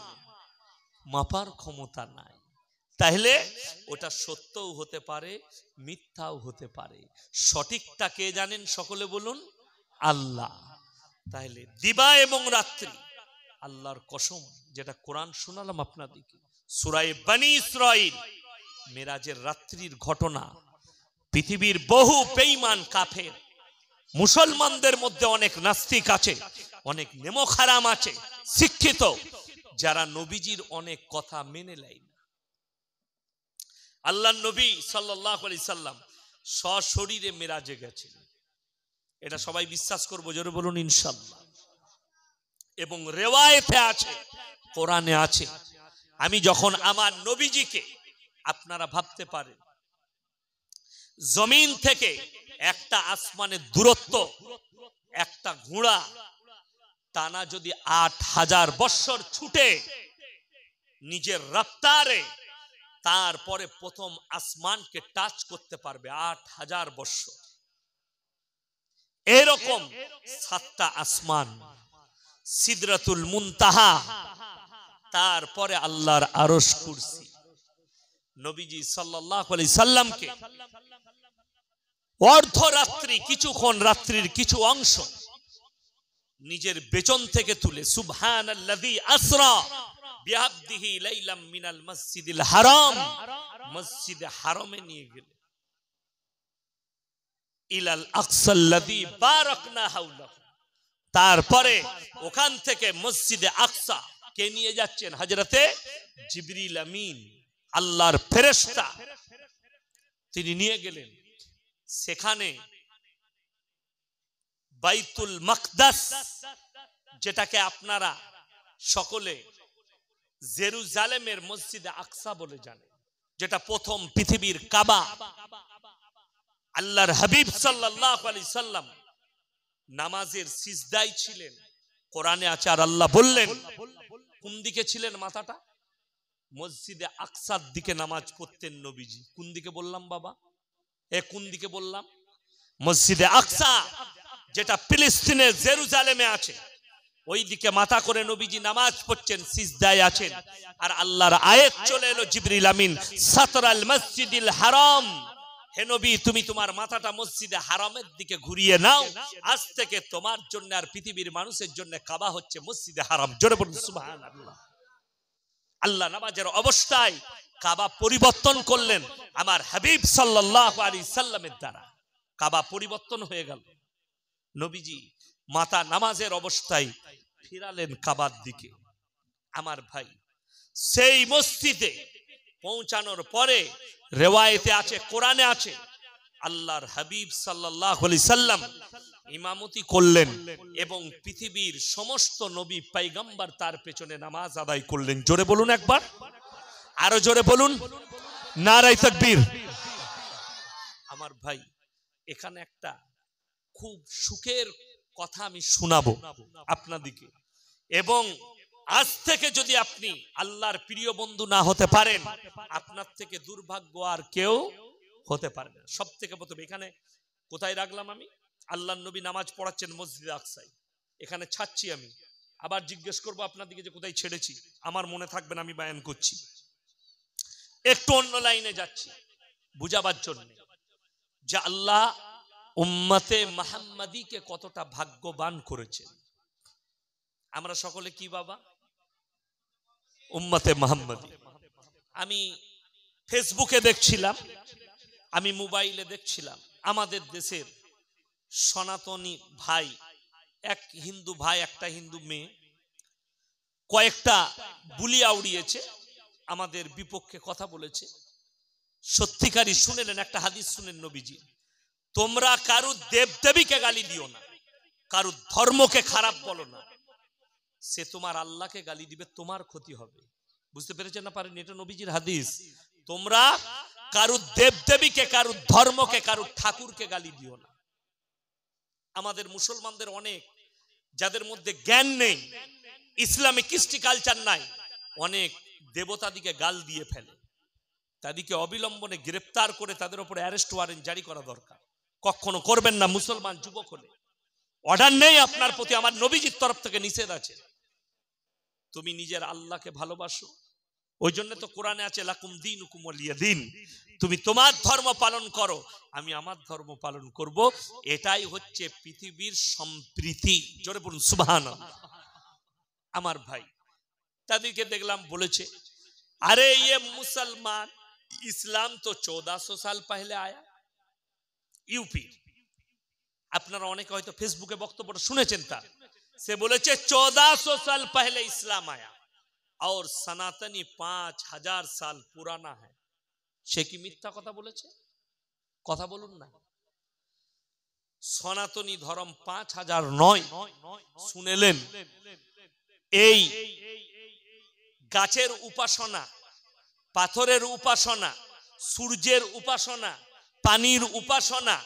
মাপার ক্ষমতা নাই। তাহলে ওটা সত্যও হতে পারে, মিথ্যাও হতে পারে। সঠিকটা কে জানেন? সকলে বলুন আল্লাহ। তাহলে দিবা এবং রাত্রি আল্লাহর কসম, যেটা কোরআন শোনালাম আপনাদেরকে, সূরা বনী ইসরাঈল, মেরাজের রাত্রির ঘটনা। পৃথিবীর বহু বেঈমান কাফের, মুসলমানদের মধ্যে অনেক নাস্তিক আছে, অনেক নেমোখারাম আছে, শিক্ষিত, যারা নবীজির অনেক কথা মেনে নেয় না। আল্লাহর নবী সাল্লাল্লাহু আলাইহি সাল্লাম সশরীরে মেরাজে গেছেন, এটা সবাই বিশ্বাস করবো, জোরে বলুন ইনশাআল্লাহ। এবং রিওয়ায়েতে আছে, কোরআনে আছে। আমি যখন আমার নবীজিকে, আপনারা ভাবতে পারেন জমিন থেকে একটা আসমানের দূরত্ব, একটা ঘোড়া টানা যদি 8000 বৎসর ছুটে নিজের রফতারে, তারপরে প্রথম আসমানকে টাচ করতে পারবে 8000 বৎসর। এরকম 7টা আসমান, সিদরাতুল মুনতাহা, তারপরে আল্লাহর আরশ কুরসি। নবীজি সাল্লাল্লাহু আলাইহি সাল্লামকে অর্ধরাত্রি, কিছুক্ষণ রাত্রির কিছু অংশ নিজের বেচন থেকে তুলে সুবহানাল্লাযী আসরা বিআবদিহি লাইলাম মিনাল মসজিদিল হারাম, মসজিদে হারামে নিয়ে গেলেন, ইলাল আকসাল্লাযী বারাকনা হাওলাহু, তারপরে ওখান থেকে মসজিদে আকসা কে নিয়ে যাচ্ছেন? হযরতে জিবরিল আমিন, আল্লাহর ফেরেশতা, তিনি নিয়ে গেলেন। সেখানে বাইতুল মাকদাস, যেটাকে আপনারা সকলে জেরুজালেমের মসজিদে আকসা বলে জানেন, যেটা প্রথম পৃথিবীর কাবা। আল্লাহর হাবিব সাল্লাল্লাহু আলাইহি সাল্লাম নামাজের সিজদায় ছিলেন, কোরআনে আছে। আর আল্লাহ বললেন, কোন দিকে ছিলেন মাথাটা? মসজিদে আকসার দিকে নামাজ পড়তেন নবীজি। কোন দিকে বললাম বাবা? কোন দিকে বললাম? মসজিদে আকসা, যেটা ফিলিস্তিনের জেরুজালেমে আছে, ওই দিকে মাথা করে নবীজি নামাজ পড়ছেন, সিজদায় আছেন। আর আল্লাহর আয়াত চলে এলো, জিবরিল আমিন সাতরাল মসজিদিল হারাম, হে নবী তুমি তোমার মাথাটা মসজিদে হারামের দিকে ঘুরিয়ে নাও, আজ থেকে তোমার জন্য আর পৃথিবীর মানুষের জন্য কাবা হচ্ছে মসজিদে হারাম। জোরে বলুন সুবহানাল্লাহ। আল্লাহ নামাজের অবস্থায় কাবা পরিবর্তন করলেন আমার হাবিব সাল্লাল্লাহু আলাইহি সাল্লামের দ্বারা। কাবা পরিবর্তন হয়ে গেল। নবীজি মাথা নামাজের অবস্থায় ফিরালেন কাবার দিকে। আমার ভাই, সেই মসজিদে পৌঁছানোর পরে রিওয়ায়েতে আছে, কোরআনে আছে, আল্লাহর হাবিব সাল্লাল্লাহু আলাইহি সাল্লাম ইমামতি করলেন এবং পৃথিবীর সমস্ত নবী পয়গম্বর তার পেছনে নামাজ আদায় করলেন। জোরে বলুন একবার, আরো জোরে বলুন, নারায়ে তাকবীর। আমার ভাই, এখানে একটা খুব সুখের কথা আমি শোনাবো আপনাদেরকে, এবং আজ থেকে যদি আপনি আল্লাহর প্রিয় বন্ধু না হতে পারেন, আপনার থেকে দুর্ভাগ্য আর কেউ হতে পারে না। সব থেকে প্রথমে এখানে কোথায় রাখলাম আমি? আল্লাহর নবী নামাজ পড়াচ্ছেন মসজিদে আকসায়, এখানে ছাড়ছি আমি। আবার জিজ্ঞেস করবো আপনাদেরকে যে কোথায় ছেড়েছি, আমার মনে থাকবে না, আমি বয়ান করছি। একটু অন্য লাইনে যাচ্ছি বুঝাবার জন্য যে আল্লাহ উম্মতে মুহাম্মাদীকে কতটা ভাগ্যবান করেছেন। আমরা সকলে কি বাবা? উম্মতে মুহাম্মাদী। আমি ফেসবুকে দেখছিলাম, আমি মোবাইলে দেখছিলাম, আমাদের দেশের সনাতনী ভাই, এক হিন্দু ভাই একটা হিন্দু মেয়ে কয়েকটা বুলিয়া উড়িয়েছে, আমাদের বিপক্ষে কথা বলেছে। সত্যিকারই শুনেলেন, একটা হাদিস শুনেন নবীজি, তোমরা কারু দেবদেবীকে গালি দিও না, কারু ধর্মকে খারাপ বলো না, সে তোমার আল্লাহকে গালি দিবে, তোমার ক্ষতি হবে। বুঝতে পেরেছেন না পারেন? এটা নবীজির হাদিস। তোমরা কারু দেবদেবীকে, কারু ধর্মকে, কারু ঠাকুরকে গালি দিও না। আমাদের মুসলমানদের অনেক, যাদের মধ্যে জ্ঞান নেই, ইসলামিক কৃষ্টি কালচার নাই, অনেক দেবতাদিকে গাল দিয়ে ফেলে। তাদেরকে অবিলম্বনে গ্রেফতার করে তাদের উপরে অ্যারেস্ট ওয়ারেন্ট জারি করা দরকার। কখনো করবেন না মুসলমান যুবক হলে। অর্ডার নেই আপনার প্রতি, আমার নবীজির তরফ থেকে নিষেধ আছে। তুমি নিজের আল্লাহকে ভালোবাসো, ওই জন্য তো কোরআনে আছে লাকুম দীনুকুম ওয়ালিয়া দীন, তুমি তোমার ধর্ম পালন করো, আমি আমার ধর্ম পালন করব। এটাই হচ্ছে পৃথিবীর সম্প্রীতি। জোরে বলুন সুবহানাল্লাহ। আমার ভাই, তাদেরকে দেখলাম বলেছে, अरे ये मुसलमान इस्लाम तो 1400 साल पहले आया। यूपी, আপনারা অনেকে হয়তো ফেসবুকে বক্তব্য শুনেছেন, তার সে বলেছে 1400 साल पहले इस्लाम आया और सनातनी 5000 साल पुराना है। সে কি মিথ্যা কথা বলেছে? কথা বলুন না। সনাতনী ধর্ম 5000 নয়। শুনেলেন, এই গাছের উপাসনা, পাথরের উপাসনা, সূর্যের উপাসনা, পানির উপাসনা,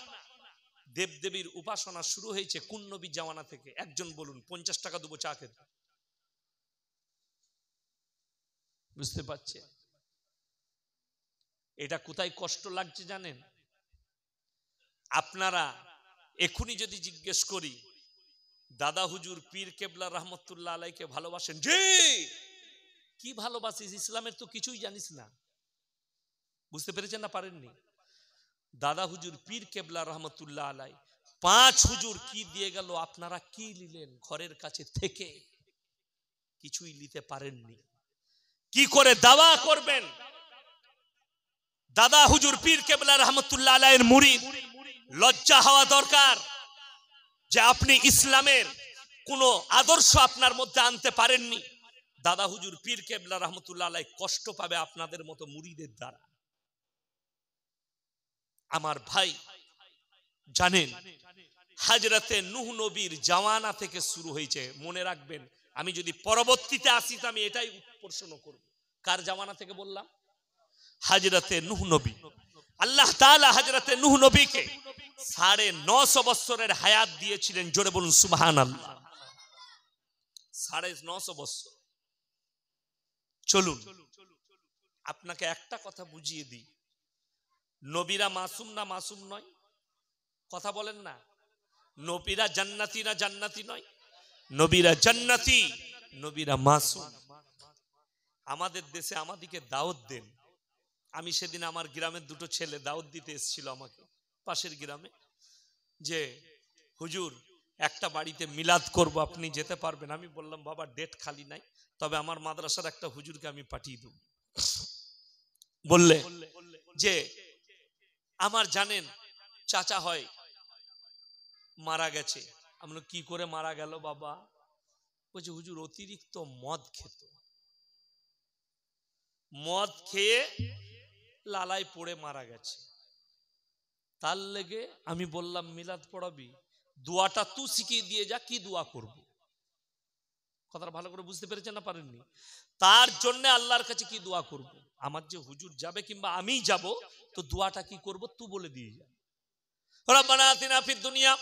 দেবদেবীর উপাসনা শুরু হয়েছে কোন নবীর জামানা থেকে? একজন বলুন, 50 টাকা দেবো চা খেতে। বুঝতে পারছে এটা কোথায় কষ্ট লাগছে জানেন? আপনারা এখনই যদি জিজ্ঞেস করি, দাদা হুজুর পীর কেবলা রহমতুল্লাহ আলাইকে ভালোবাসেন? জি। কি ভালোবাসিস? ইসলামের তো কিছুই জানিস না। বুঝতে পেরেছেন না পারেননি? দাদা হুজুর পীর কেবলা রহমতুল্লাহ আলাই 5 হুজুর কি দিয়ে গেল, আপনারা কি নিলেন ঘরের কাছে থেকে? কিছুই নিতে পারেননি। কি করে দাওয়া করবেন? দাদা হুজুর পীর কেবলা রহমতুল্লাহ আলাইহির মুরিদ, লজ্জা হওয়া দরকার যে আপনি ইসলামের কোন আদর্শ আপনার মধ্যে আনতে পারেননি। দাদা হুজুর পীর কেবলা রহমতুল্লাহ আলাইহি কষ্ট পাবে আপনাদের মতো মুরিদের দ্বারা। আমার ভাই জানেন, হযরতে নূহ নবীর জামানা থেকে শুরু হয়েছে। মনে রাখবেন, আমি যদি পরবর্তীতে আসি তো আমি এটাই প্রশ্ন করব, কার জামানা থেকে বললাম? হযরতে নূহ নবী। আল্লাহ তাআলা হযরতে নূহ নবীকে 950 বছরের হায়াত দিয়েছিলেন। জোরে বলুন সুবহানাল্লাহ। 950 বছর। চলুন আপনাকে একটা কথা বুঝিয়ে দিই, নবীরা মাসুম না মাসুম নয়? কথা বলেন না। নবীরা জান্নাতি না জান্নাতি নয়? নবীরা জান্নাতি, নবীরা মাসুম। আমাদের দেশে আমাদিকে দাওয়াত দেন। আমি সেদিন আমার গ্রামের দুটো ছেলে দাওয়াত দিতে এসেছিল আমাকে, পাশের গ্রামে, যে হুজুর একটা বাড়িতে মিলাদ করব, আপনি যেতে পারবেন? আমি বললাম বাবা ডেট খালি নাই, তবে আমার মাদ্রাসার একটা হুজুরকে আমি পাঠিয়ে দেব। বললে যে আমার জানেন চাচা হয় মারা গেছে। আমরা কি করে মারা গেল বাবা? বলছে হুজুর অতিরিক্ত মদ খেত, মদ খেয়ে লালায় পড়ে মারা গেছে। তার লেগে আমি বললাম মিলাদ পড়াবি, দোয়াটা তুই শিখিয়ে দিয়ে যা, কি দোয়া করব। কথাটা ভালো করে বুঝতে পেরেছেন না পারেননি? তার জন্য আল্লাহর কাছে কি দোয়া করব? আমার যে হুজুর যাবে কিংবা আমি যাব, তো দোয়াটা কি করব তুই বলে দিয়ে যা। রব্বানা আতিনা ফিদ দুনিয়া,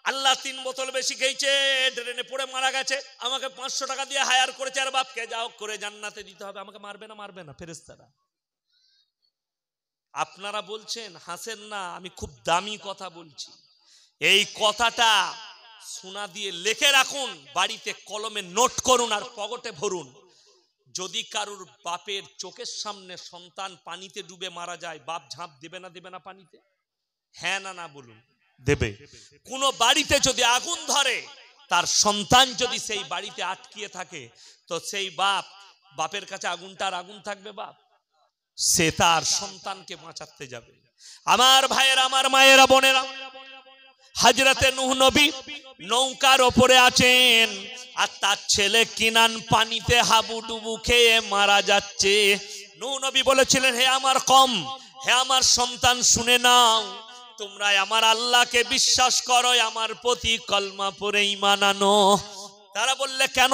আল্লাহ 3 বোতল বেশি খেয়েছে, ট্রেনে পড়ে মারা গেছে, আমাকে 500 টাকা দিয়ে হায়ার করেছে, আর বাপকে যাও করে জান্নাতে দিতে হবে। আমাকে মারবে না? মারবে না ফেরেশতারা? আপনারা বলছেন, হাসেন না, আমি খুব দামি কথা বলছি। এই কথাটা সোনা দিয়ে লিখে রাখুন, বাড়িতে কলমে নোট করুন আর পকেটে ভরুন। যদি কারুর বাপের চোখের সামনে সন্তান পানিতে ডুবে মারা যায়, বাপ ঝাঁপ দেবে না দেবে না পানিতে? হ্যাঁ না না বলুন। দেবে। কোন বাড়িতে যদি আগুন ধরে, তার সন্তান যদি সেই বাড়িতে আটকিয়ে থাকে, তো সেই বাপের কাছে আগুনটার আগুন থাকবে? বাপ সে তার সন্তানকে বাঁচাতে যাবে। আমার ভাইয়েরা, আমার মায়েরা, বোনেরা, হযরতে নূহ নবী নৌকার ওপরে আছেন, আর তার ছেলে কিনান পানিতে হাবুডুবু খেয়ে মারা যাচ্ছে। নূহ নবী বলেছিলেন, হে আমার কওম, হে আমার সন্তান, শুনে নাও, তোমরা আমার আল্লাহকে বিশ্বাস করো, আমার প্রতি কলমা পড়ে ঈমান আনো। তারা বললে কেন?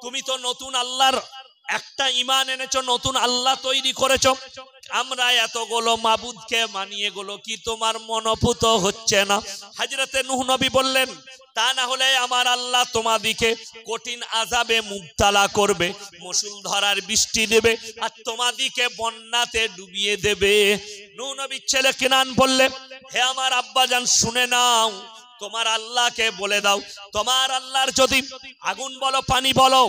তুমি তো নতুন আল্লাহর একটা ঈমান এনেছো, নতুন আল্লাহ তৈরি করেছো, আমরা এতগুলো মাবুদকে মানিয়ে গুলো কি তোমার মনোভূত হচ্ছে না? হযরতে নূহ নবী বললেন, তা না হলে আমার আল্লাহ তোমাদিকে কঠিন আযাবে মুবতালা করবে, মুষলধারার বৃষ্টি দেবে, আর তোমাদিকে বন্যাতে ডুবিয়ে দেবে। নূহ নবীর ছেলে কিনান বললে, হে আমার আব্বাজান, শুনে নাও, তোমার আল্লাহকে বলে দাও, তোমার আল্লাহর যদি আগুন বলো, পানি বলো,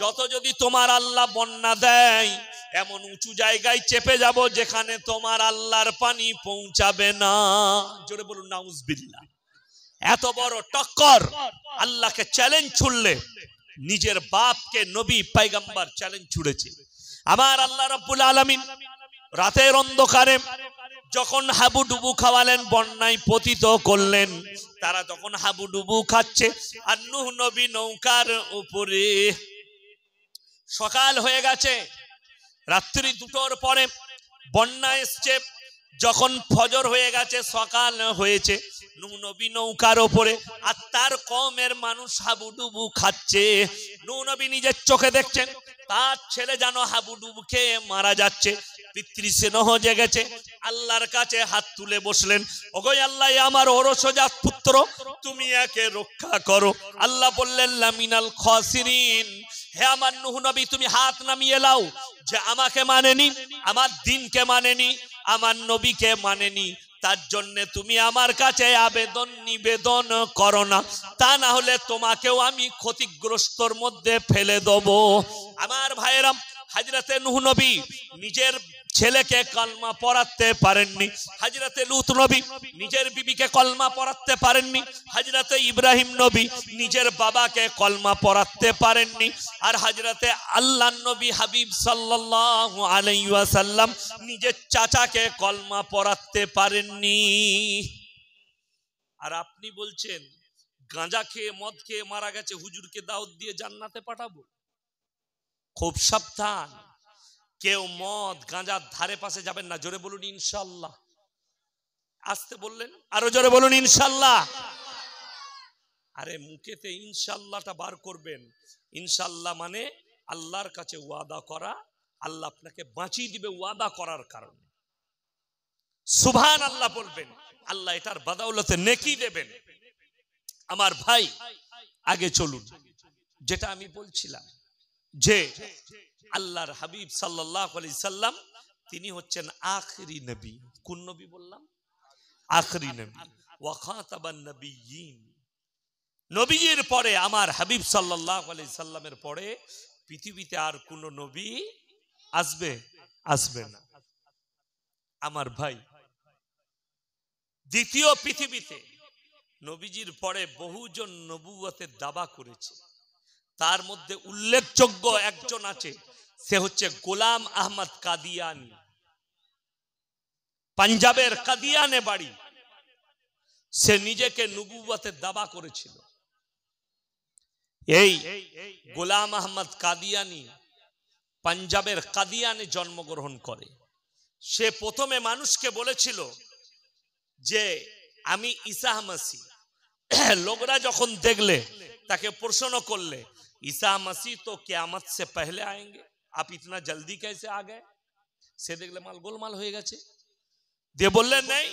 যত যদি তোমার আল্লাহ বন্যা দেয়, এমন উঁচু জায়গায় চেপে যাব যেখানে তোমার আল্লাহর পানি পৌঁছাবে না। জোরে বলুন নাউজুবিল্লাহ। এত বড় টক্কর! আল্লাহকে চ্যালেঞ্জ ছুড়লে, নিজের বাপকে নবী পয়গম্বর চ্যালেঞ্জ ছুড়েছে। আমার আল্লাহ রাব্বুল আলামিন রাতের অন্ধকারে যখন হাবুডুবু খাওয়ালেন, বন্যায় পতিত করলেন, তারা যখন হাবুডুবু খাচ্ছে, আর নূহ নবী নৌকার উপরে। সকাল হয়ে গেছে, রাত্রি 2টোর পরে বন্যা এসছে। যখন ফজর হয়ে গেছে, সকাল হয়েছে, নূহ নবী নৌকার ওপরে, আর তার কওমের মানুষ হাবুডুবু খাচ্ছে। নূহ নবী নিজের চোখে দেখছেন তার ছেলে যেন হাবুডুবু খেয়ে মারা যাচ্ছে। পিতৃস্নেহ জেগেছে, আল্লাহর কাছে হাত তুলে বসলেন, ওগো আল্লাহ, আমার ওরসজাত পুত্র, তুমি একে রক্ষা করো। আল্লাহ বললেন, লামিনাল খাসিরিন, হে আমার নূহ নবী, তুমি হাত নামিয়ে লাও। যে আমাকে মানেনি, আমার দ্বীনকে মানেনি, আমার নবীকে মানেনি, তার জন্য তুমি আমার কাছে আবেদন নিবেদন করো না, তা না হলে তোমাকেও আমি ক্ষতিগ্রস্তর মধ্যে ফেলে দেব। আমার ভাইয়েরা, হযরতে নূহ নবী নিজের ছেলেকে কলমা পড়াতে পারেননি। হযরতে লূত নবী নিজের বিবিকে কলমা পড়াতে পারেননি। হযরতে ইব্রাহিম নবী নিজের বাবাকে কলমা পড়াতে পারেননি। আর হযরতে আল্লাহর নবী হাবিব সাল্লাল্লাহু আলাইহি ওয়াসাল্লাম নিজের চাচাকে কলমা পড়াতে পারেননি। আর আপনি বলছেন গাঁজা খেয়ে মদ খেয়ে মারা গেছে, হুজুরকে দাওয়াত দিয়ে জান্নাতে পাঠাবো। খুব সাবধান, কেউ মদ গাঁজার ধারে পাশে যাবেন না। জোরে বলুন ইনশাআল্লাহ। আসতে বললেন, আরো জোরে বলুন ইনশাআল্লাহ। আরে মুখেতে ইনশাআল্লাহটা বার করবেন। ইনশাআল্লাহ মানে আল্লাহর কাছে ওয়াদা করা, আল্লাহ আপনাকে বাঁচিয়ে দিবে ওয়াদা করার কারণে। সুবহানাল্লাহ বলবেন, আল্লাহ এটার বদৌলতে নেকি দেবেন। আমার ভাই আগে চলুন, যেটা আমি বলছিলাম যে আল্লাহর হাবিব সাল্লাল্লাহু আলাইহি সাল্লাম তিনি হচ্ছেন আখেরি নবী। কোন নবী বললাম? আখেরি নবী। ওয়া খাতাবান নবিয়্যিন। নবীর পরে আমার হাবিব সাল্লাল্লাহু আলাইহি সাল্লামের পরে পৃথিবীতে আর কোন নবী আসবে? আসবে না। আমার ভাই দ্বিতীয় পৃথিবীতে নবীজির পরে বহুজন নবুয়তের দাবা করেছে। তার মধ্যে উল্লেখযোগ্য একজন আছে, সে হচ্ছে গোলাম আহমদ কাদিয়ানি। পাঞ্জাবের কাদিয়ানে বাড়ি। সে নিজেকে নবুয়তের দাবা করেছিল। এই গোলাম আহমদ কাদিয়ানি পাঞ্জাবের কাদিয়ানে জন্মগ্রহণ করে। সে প্রথমে মানুষকে বলেছিল যে আমি ঈসা মসিহ। লোকরা যখন দেখলে, তাকে প্রশ্ন করলে, ঈসা मसीह तो क़यामत से पहले आएंगे, आप इतना जल्दी कैसे आ गए? से देखले माल गोलमाल हो गए। दे बोले नहीं,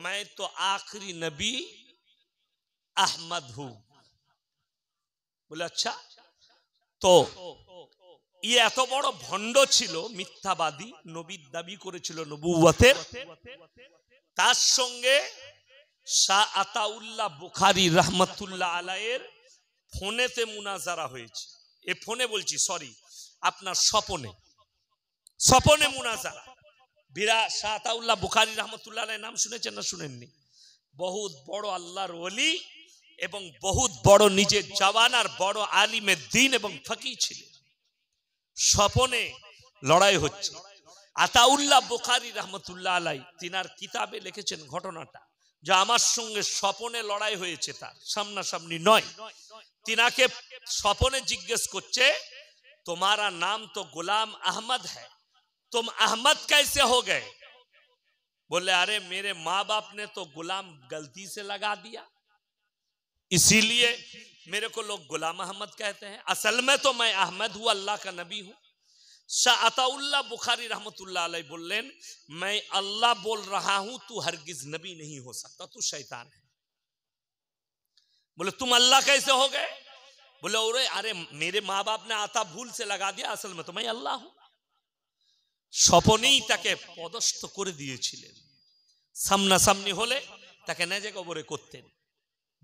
मैं तो आखिरी नबी अहमद हूं। बोले अच्छा। तो ये এত বড় ভণ্ড ছিল, মিথ্যাবাদী, নবীর দাবি করেছিল নবুয়তের। তার সঙ্গে শাহ আতাউল্লাহ বুখারী রহমাতুল্লাহ আলাইহির ফোনেতে মুনাজারা হয়েছে। এ ফোনে বলছি, সরি, আপনার স্বপনে মুনাজারা। শাহ আতাউল্লাহ বুখারী রহমাতুল্লাহ আলাইহির নাম শুনেছেন না শুনেননি? বহুত বড় আল্লাহর ওলি এবং বহুত বড় নিজে জওয়ান আর বড় আলিমে দ্বীন এবং ফকিহ ছিলেন। স্বপনে লড়াই হচ্ছে। আতাউল্লাহ বুখারী রহমাতুল্লাহ আলাইহি তিনার কিতাবে লিখেছেন ঘটনাটা, যে আমার সঙ্গে স্বপনে লড়াই হয়েছে, তার সামনাসামনি নয়। তিনাকে স্বপনে জিজ্ঞেস করছে, तुम्हारा नाम तो गुलाम अहमद है, तुम अहमद कैसे हो गए? बोले अरे मेरे माँ बाप ने तो गुलाम गलती से लगा दिया, इसीलिए मेरे को लोग गुलाम अहमद कहते हैं। असल में तो मैं अहमद हूँ, अल्लाह का नबी हूँ। शाह अताउल्लाह बुखारी रहमतुल्लाह अलैह बोलें, मैं अल्लाह बोल रहा हूं, तू हरगिज नबी नहीं हो सकता, तू शैतान है। बोले तुम अल्लाह कैसे हो गए? बोले अरे मेरे माँ बाप ने आता भूल से लगा दिया, असल में तो मैं अल्लाह हूं। স্বপনেই তাকে পদস্থ করে দিয়েছিলেন। সামনাসামনি হলে তাকে নেজে কবরে করতেন।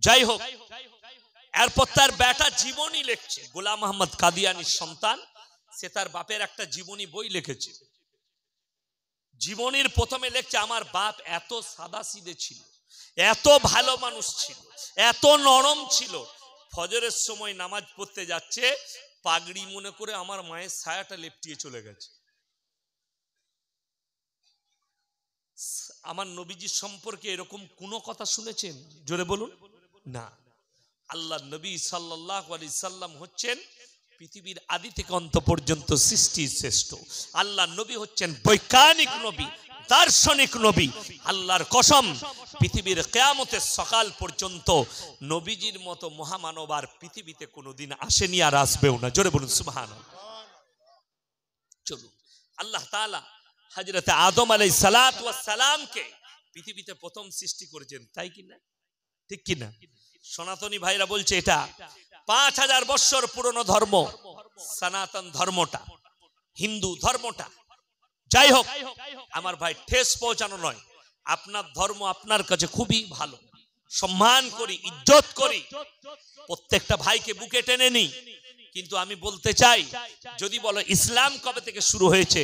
যাই হোক, এরপর তার বেটা জীবনী লিখছে। গোলাম আহমদ কাদিয়ানির সন্তান, সে তার বাপের একটা জীবনী বই লিখেছে। জীবনীর প্রথমে লিখছে, আমার বাপ এত সাদাসিধে ছিল, এত ভালো মানুষ ছিল, এত নরম ছিল, ফজরের সময় নামাজ পড়তে যাচ্ছে, পাগড়ি মনে করে আমার মায়ের ছায়াটা লেপটিয়ে চলে গেছে। আমার নবীজি সম্পর্কে এরকম কোন কথা শুনেছেন? জোরে বলুন না। আল্লাহ নবী সাল্লাল্লাহু আলাইহি সাল্লাম হচ্ছেন পৃথিবীর আদি থেকে অন্ত পর্যন্ত সৃষ্টির শ্রেষ্ঠ। আল্লাহ নবী হচ্ছেন বৈজ্ঞানিক নবী, দার্শনিক নবী। আল্লাহর কসম, পৃথিবীর কিয়ামতের সকাল পর্যন্ত নবীজির মতো মহামানব আর পৃথিবীতে কোনোদিন আসেনি আর আসবেও না। জোরে বলুন সুবহানাল্লাহ। চলুন, আল্লাহ তাআলা হযরত আদম আলাইহিস সালাতু ওয়াস সালামকে পৃথিবীতে প্রথম সৃষ্টি করেছেন, তাই কি না? ঠিক কি না? সনাতনী ভাইরা বলছে এটা 5000 বছর পুরনো ধর্ম, সনাতন ধর্মটা, হিন্দু ধর্মটা। যাই হোক আমার ভাই, ঠেস পৌঁছানো নয়। আপনার ধর্ম আপনার কাছে খুবই ভালো, সম্মান করি, ইজ্জত করি, প্রত্যেকটা ভাইকে বুকে টেনে নি। কিন্তু আমি বলতে চাই, যদি বলো ইসলাম কবে থেকে শুরু হয়েছে,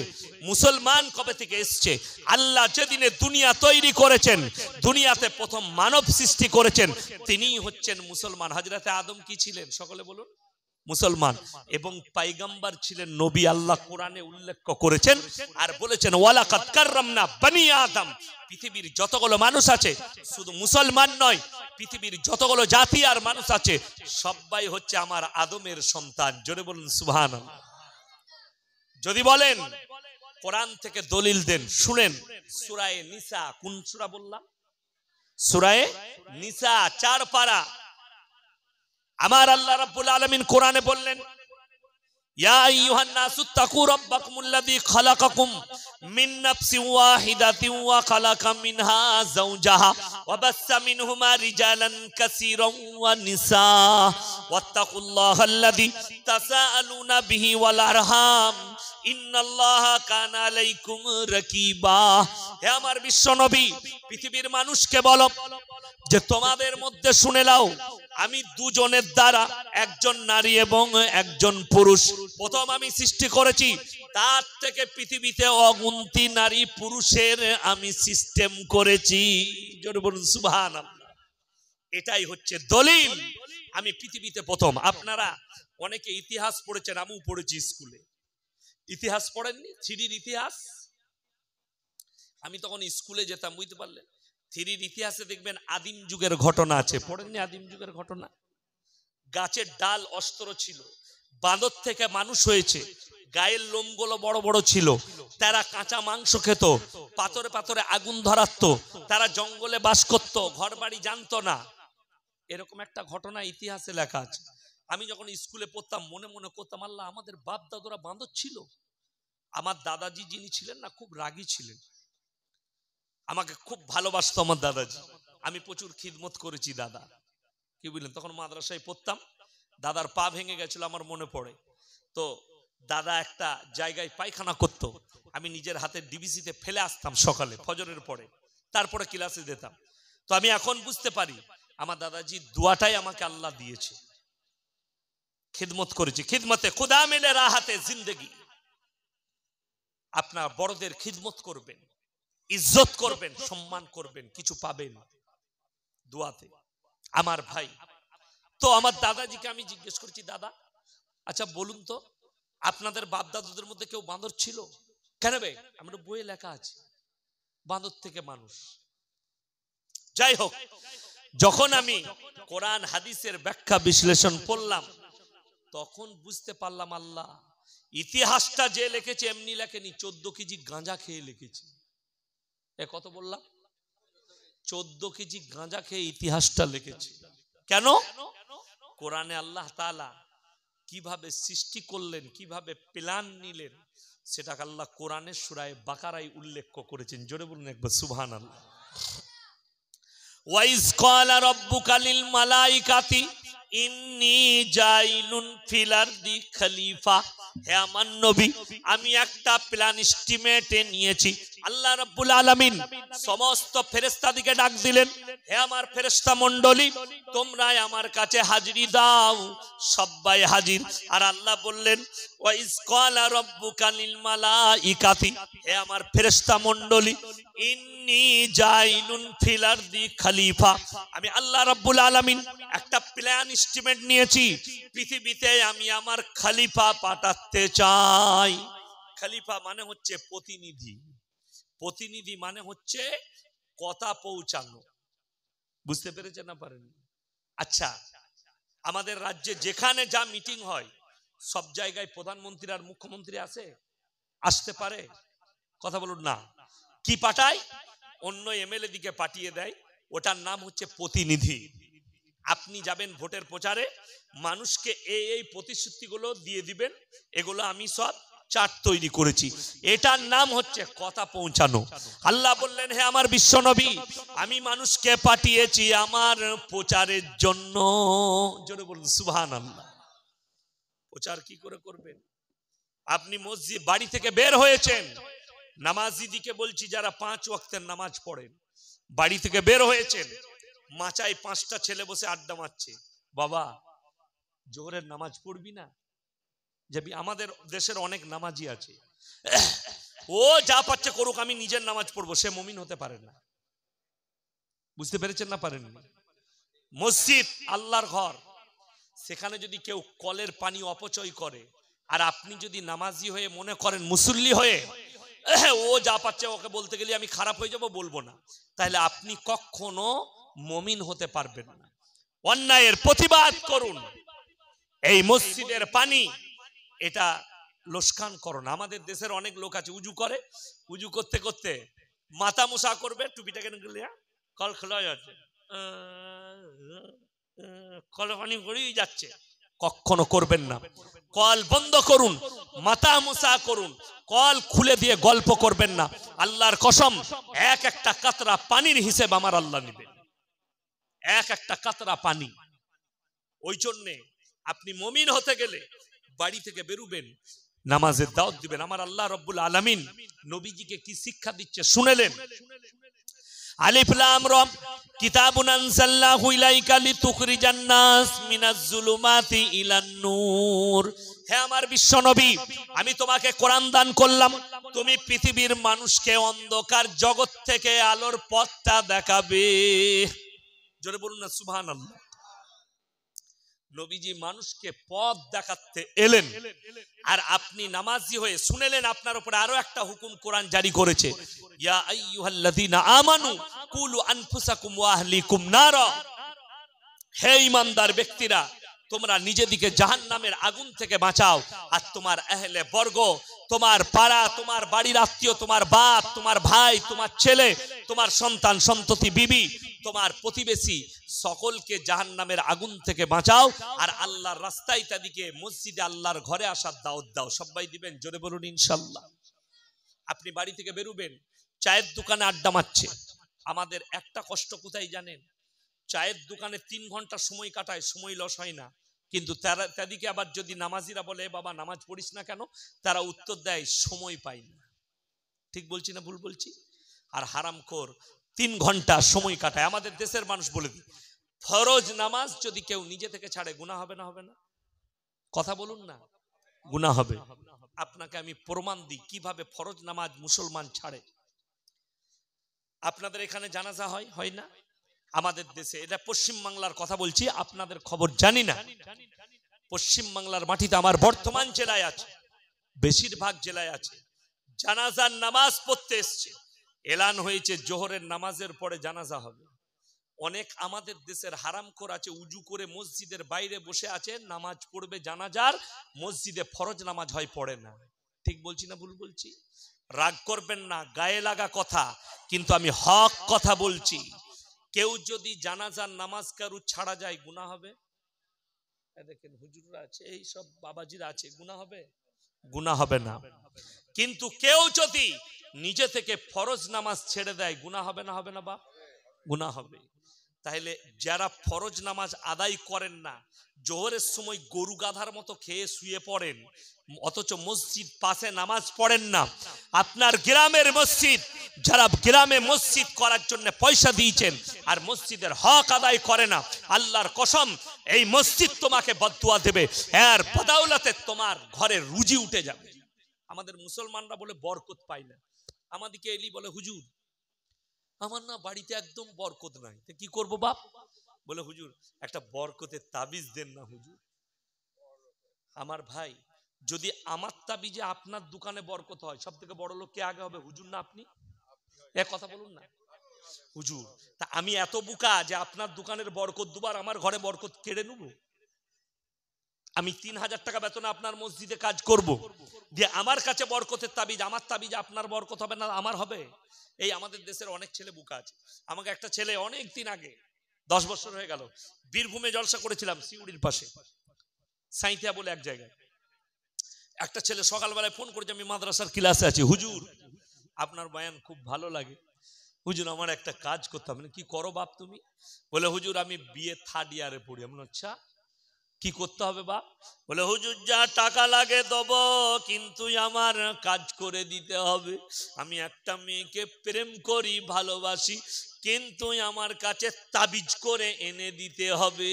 মুসলমান কবে থেকে এসছে, আল্লাহ যেদিনে দুনিয়া তৈরি করেছেন, দুনিয়াতে প্রথম মানব সৃষ্টি করেছেন, তিনিই হচ্ছেন মুসলমান। হযরতে আদম কি ছিলেন? সকলে বলুন, মুসলমান। এবং পয়গম্বর ছিলেন নবী। আল্লাহ কোরআনে উল্লেখ করেছেন আর বলেছেন ওয়ালাকাদ কাররামনা বনি আদম। পৃথিবীর যতগুলো মানুষ আছে, শুধু মুসলমান নয়, পৃথিবীর যতগুলো জাতি আর মানুষ আছে, সবাই হচ্ছে আমার আদমের সন্তান। জোরে বলুন সুবহানাল্লাহ। যদি বলেন কোরআন থেকে দলিল দেন, শুনেন সূরা নিসা। কোন সূরা বললাম? সূরা নিসা 4 পারা। আমার আল্লাহ রাব্বুল আলামিন কোরআনে বললেন, ইয়া আইয়ুহান নাসু তাকু রাব্বাকুমুল্লাযী খালাকাকুম মিন নাফসিন ওয়াহিদাতিন ওয়া খালাকা মিনহা যাওজাহা ওয়া বাসসা মিনহুমা রিজালান কাসীরান ওয়া নিসা ওয়াত্তাকুল্লাহাল্লাযী তাসাআলুনা বিহি ওয়াল আরহাম ইন্নাল্লাহা কানা আলাইকুম রাকিবা। হে আমার বিশ্ব নবী, পৃথিবীর মানুষকে বলো যে তোমাদের মধ্যে শুনে নাও, আমি দুজনের দ্বারা, একজন নারী এবং একজন পুরুষ, প্রথম আমি সৃষ্টি করেছি। তার থেকে পৃথিবীতে অগুন্তি নারী পুরুষের আমি সিস্টেম করেছি। জোরে বলুন সুবহানাল্লাহ। এটাই হচ্ছে দলিল, আমি পৃথিবীতে প্রথম। আপনারা অনেকে ইতিহাস পড়েছেন, আমিও পড়েছি স্কুলে। ইতিহাস পড়েননি? থ্রির ইতিহাস? আমি তখন স্কুলে যেতাম, বুঝতে পারলেন? থ্রির ইতিহাসে দেখবেন আদিম যুগের ঘটনা আছে। পড়েননি আদিম যুগের ঘটনা? গাছের ডাল অস্ত্র ছিল, বাঁদর থেকে মানুষ হয়েছে, গায়ের লোমগুলো বড় বড় ছিল, তারা কাঁচা মাংস খেত, পাথরে পাথরে আগুন ধরাতো, তারা জঙ্গলে বাস করত, ঘর বাড়ি জানতো না। এরকম একটা ঘটনা ইতিহাসে লেখা আছে। আমি যখন স্কুলে পড়তাম মনে মনে করতাম, আল্লাহ, আমাদের বাপ দাদুরা বাঁদর ছিল। আমার দাদাজি যিনি ছিলেন না, খুব রাগী ছিলেন, আমাকে খুব ভালোবাসতো আমার দাদাজি। আমি প্রচুর খিদমত করেছি দাদা, কি বললেন? তখন মাদ্রাসায় পড়তাম, দাদার পা ভেঙে গেছিল আমার মনে পড়ে। তো দাদা একটা জায়গায় পায়খানা করতো, আমি নিজের হাতে ডিবিসিতে ফেলে আসতাম সকালে ফজরের পরে, তারপরে ক্লাসে যেতাম। তো আমি এখন বুঝতে পারি আমার দাদাজি দোয়াটাই আমাকে আল্লাহ দিয়েছে। খিদমত করেছি, খিদমতে খুদা মিলে রাহাতে জিন্দেগি। আপনার বড়দের খিদমত করবেন, ইজ্জত করবেন, সম্মান করবেন, কিছু পাবেন দোয়াতে। আমার ভাই, তো আমার দাদাজিকে আমি জিজ্ঞেস করছি, দাদা আচ্ছা বলুন তো, আপনাদের বাপ দাদুদের মধ্যে কেউ বাঁদর ছিল? কেন ভাই? আমরা বইয়ে লেখা আছে বাঁদর থেকে মানুষ। যাই হোক, যখন আমি কোরআন হাদিসের ব্যাখ্যা বিশ্লেষণ পড়লাম, তখন বুঝতে পারলাম আল্লাহ ইতিহাসটা যে লিখেছে এমনি লেখেনি, 14 কেজি গাঁজা খেয়ে লিখেছে। এ কত বললাম? 14 কেজি গাঁজা খেয়ে ইতিহাসটা লিখেছে। কেন? কোরআনে আল্লাহ তাআলা কিভাবে সৃষ্টি করলেন, কিভাবে প্ল্যান নিলেন, সেটাকে আল্লাহ কোরআনের সূরা বাকারায় উল্লেখ করেছেন। জোরে বলুন একবার সুবহানাল্লাহ। ওয়াইজ ক্বালা রাব্বুকা লিল মালাইকাতি ইন্নী জাইলুন ফিল আরদি খলিফা। হে আমার নবী, আমি একটা প্ল্যান এস্টিমেটে নিয়েছি। আল্লাহ রাব্বুল আলামিন সমস্ত ফেরেশতাদিকে ডাক দিলেন, হে আমার ফেরেশতা মণ্ডলী, তোমরা আমার কাছে হাজিরি দাও। সবাই হাজির। আর আল্লাহ বললেন, ওয়াইজ ক্বালা রাব্বুকা লিল মালাইকাতি, হে আমার ফেরেশতা মণ্ডলী, ইন্নী জাইলুন ফিল আরদি খলিফা। আমি আল্লাহ রাব্বুল আলামিন একটা প্ল্যান এস্টিমেট নিয়েছি, পৃথিবীতে আমি আমার খলিফা পাঠাতে চাই। খলিফা মানে হচ্ছে প্রতিনিধি, প্রতিনিধি মানে হচ্ছে কথা পৌঁছানো। বুঝতে পেরেছেন না পারেন? আচ্ছা, আমাদের রাজ্যে যেখানে যা মিটিং হয় সব জায়গায় প্রধানমন্ত্রী আর মুখ্যমন্ত্রী আসতে পারে? কথা বলুন না। কি পাঠায়? অন্য এমএলএ দিকে পাঠিয়ে দেয়, ওটার নাম হচ্ছে প্রতিনিধি। আপনি যাবেন ভোটের প্রচারে, মানুষকে এই প্রতিশ্রুতিগুলো দিয়ে দিবেন, এগুলো আমি সব চার্ট তৈরি করেছি, এটার নাম হচ্ছে কথা পৌঁছানো। আল্লাহ বললেন, হে আমার বিশ্বনবী, আমি মানুষকে পাঠিয়েছি আমার প্রচারের জন্য। জোরে বলুন সুবহানাল্লাহ। প্রচার কি করে করবেন? আপনি মসজিদ বাড়ি থেকে বের হয়েছেন, নামাজি দিকে বলছি যারা 5 ওয়াক্তের নামাজ পড়েন, বাড়ি থেকে বের হয়েছেন, মাচায় 5টা ছেলে বসে আড্ডা মারছে, বাবা জোহরের নামাজ পড়বি না? যে আমাদের দেশের অনেক নামাজি আছে, ও যা পাচ্ছে করুক, আমি নিজের নামাজ পড়বো, সে মুমিন হতে পারে না। বুঝতে পেরেছেন না পারেন? মসজিদ আল্লাহর ঘর, সেখানে যদি কেউ কলের পানি অপচয় করে, আর আপনি যদি নামাজি হয়ে মনে করেন, মুসল্লি হয়ে ও যা পাচ্ছে ওকে বলতে গেলে আমি খারাপ হয়ে যাব, বলবো না, তাহলে আপনি কখনো মুমিন হতে পারবেন না। অন্যায়ের প্রতিবাদ করুন। এই মসজিদের পানি এটা লোকসান করো না। আমাদের দেশের অনেক লোক আছে উজু করে, উজু করতে করতে মাথা মুসা করবে, টুপিটা কেন করলে কল খোলা যাচ্ছে, কল পানি করেই যাচ্ছে, কখনো করবেন না। কল বন্ধ করুন, মাথা মুসা করুন, কল খুলে দিয়ে গল্প করবেন না। আল্লাহর কসম, এক একটা কাতরা পানির হিসেব আমার আল্লাহ নেবেন, এক একটা কাতরা পানি। ওই জন্যে আপনি মুমিন হতে গেলে বাড়ি থেকে বেরুবেন, নামাজের দাওয়াত দিবেন। আমার আল্লাহ রাব্বুল আলামিন নবীজিকে কি শিক্ষা দিচ্ছে শুনেলেন? আলিফ লাম রা কিতাবুন আনজালনাহু ইলাইকা লিতুখরিজান নাস মিনাজ যুলুমাতি ইলান নূর। হে আমার বিশ্ব নবী, আমি তোমাকে কোরআন দান করলাম, তুমি পৃথিবীর মানুষকে অন্ধকার জগৎ থেকে আলোর পথটা দেখাবে। জোরে বলুন না সুবহানাল্লাহ। নবীজি মানুষকে পথ দেখাতে এলেন, আর আপনি নামাজি হয়ে শুনেলেন। আপনার উপরে আরো একটা হুকুম কোরআন জারি করেছে, ইয়া আইয়ুহাল্লাযীনা আমানু কুলু আনফুসাকুম ওয়া আহলিকুম নারা। হে ঈমানদার ব্যক্তিরা, তোমরা নিজেদিকে জাহান্নামের আগুন থেকে বাঁচাও, আর তোমার আহলে বর্গ, তোমার পাড়া, তোমার বাড়ির আত্মীয়, তোমার বাপ, তোমার ভাই, তোমার ছেলে, তোমার সন্তান সন্ততি, বিবি, তোমার প্রতিবেশী, সকলকে জাহান্নামের আগুন থেকে বাঁচাও। আর আল্লাহর রাস্তায় তাদেরকে মসজিদে আল্লাহর ঘরে আসার দাওয়াত দাও। সবাই দিবেন? জোরে বলুন ইনশাআল্লাহ। আপনি বাড়ি থেকে বেরুবেন, চায়ের দোকানে আড্ডা মারছে। আমাদের একটা কষ্ট কোথায় জানেন? চায়ের দোকানে 3 ঘন্টা সময় কাটায়, সময় লস হয় না, কিন্তু তাদেরকে আবার যদি নামাজিরা বলে বাবা নামাজ পড়িস না কেন, তারা উত্তর দেয় সময় পাই না। ঠিক বলছি না ভুল বলছি? আর হারামখোর 3 ঘন্টা সময় কাটায়। আমাদের দেশের মানুষ বলে দিই, ফরজ নামাজ যদি কেউ নিজে থেকে ছাড়ে গুনাহ হবে না? হবে না? কথা বলুন না, গুনাহ হবে। আপনাকে আমি প্রমাণ দিই কিভাবে ফরজ নামাজ মুসলমান ছাড়ে। আপনাদের এখানে জানাজা হয়, হয় না? আমাদের দেশে, এটা পশ্চিম বাংলার কথা বলছি, আপনাদের খবর জানি না। পশ্চিম বাংলার মাটিতে আমার বর্তমান জেলায় আছে, বেশিরভাগ জেলায় আছে, জানাজার নামাজ পড়তে এসছে, এলান হয়েছে জোহরের নামাজের পরে জানাজা হবে। অনেক আমাদের দেশের হারামখোর আছে, উজু করে মসজিদের বাইরে বসে আছে, নামাজ পড়বে জানাজার, মসজিদে ফরজ নামাজ হয়, পড়ে না। ঠিক বলছি না ভুল বলছি? রাগ করবেন না, গায়ে লাগা কথা, কিন্তু আমি হক কথা বলছি। কেউ যদি জানাজার নামাজ কারু ছাড়া যায়, গুনাহ হবে? দেখেন হুজুররা আছে, এই সব বাবাজিরা আছে, গুনাহ হবে? গুনাহ হবে না। কিন্তু কেউ যদি নিজে থেকে ফরজ নামাজ ছেড়ে দেয়, গুনাহ হবে না? হবে না বাপ? গুনাহ হবে। তাহলে যারা ফরজ নামাজ আদায় করেন না, জোহরের সময় গরু গাধার মতো খেয়ে শুয়ে পড়েন, অথচ মসজিদ পাশে নামাজ পড়েন না। আপনার গ্রামের মসজিদ, যারা গ্রামে মসজিদ করার জন্য পয়সা দিয়েছেন আর মসজিদের হক আদায় করে না, আল্লাহর কসম এই মসজিদ তোমাকে বদদুয়া দেবে, এর বদৌলতে তোমার ঘরে রুজি উঠে যাবে। আমাদের মুসলমানরা বলে বরকত পায় না। আমাদেরকে এলি বলে হুজুর আমার না বাড়িতে একদম বরকত নাই, তো কি করবো বাপ? বলে হুজুর একটা বরকতের তাবিজ দেন না হুজুর। আমার ভাই, যদি আমার তাবিজে আপনার দোকানে বরকত হয়, সব থেকে বড় লোক কে আগে হবে, হুজুর না আপনি? এক কথা বলুন না হুজুর। তা আমি এত বোকা যে আপনার দোকানের বরকত দুবার আমার ঘরে বরকত কেড়ে নেব? আমি 3000 টাকা বেতনে আপনার মসজিদে কাজ করব, যে আমার কাছে বরকতের তাবিজ, আমার তাবিজ আপনার বরকত হবে না, আমার হবে? এই আমাদের দেশের অনেক ছেলে বোকা আছে। আমাকে একটা ছেলে অনেক দিন আগে, 10 বছর হয়ে গেল, বীরভূমে জলসা করেছিলাম, সিউড়ির পাশে সাইথিয়া বলে এক জায়গায়। একটা ছেলে সকালবেলায় ফোন করেছে, আমি মাদ্রাসার ক্লাসে আছি, হুজুর আপনার বয়ান খুব ভালো লাগে, হুজুর আমার একটা কাজ করতে হবে। কি করো বাপ তুমি? বলে হুজুর আমি বিএ 3rd ইয়ারে পড়ি। আমি আচ্ছা কি করতে হবে বাপ? বলে হুজুর যা টাকা লাগে দেব, কিন্তু আমার কাজ করে দিতে হবে। আমি একটা মেয়েকে প্রেম করি, ভালোবাসি, কিন্তু আমার কাছে তাবিজ করে এনে দিতে হবে।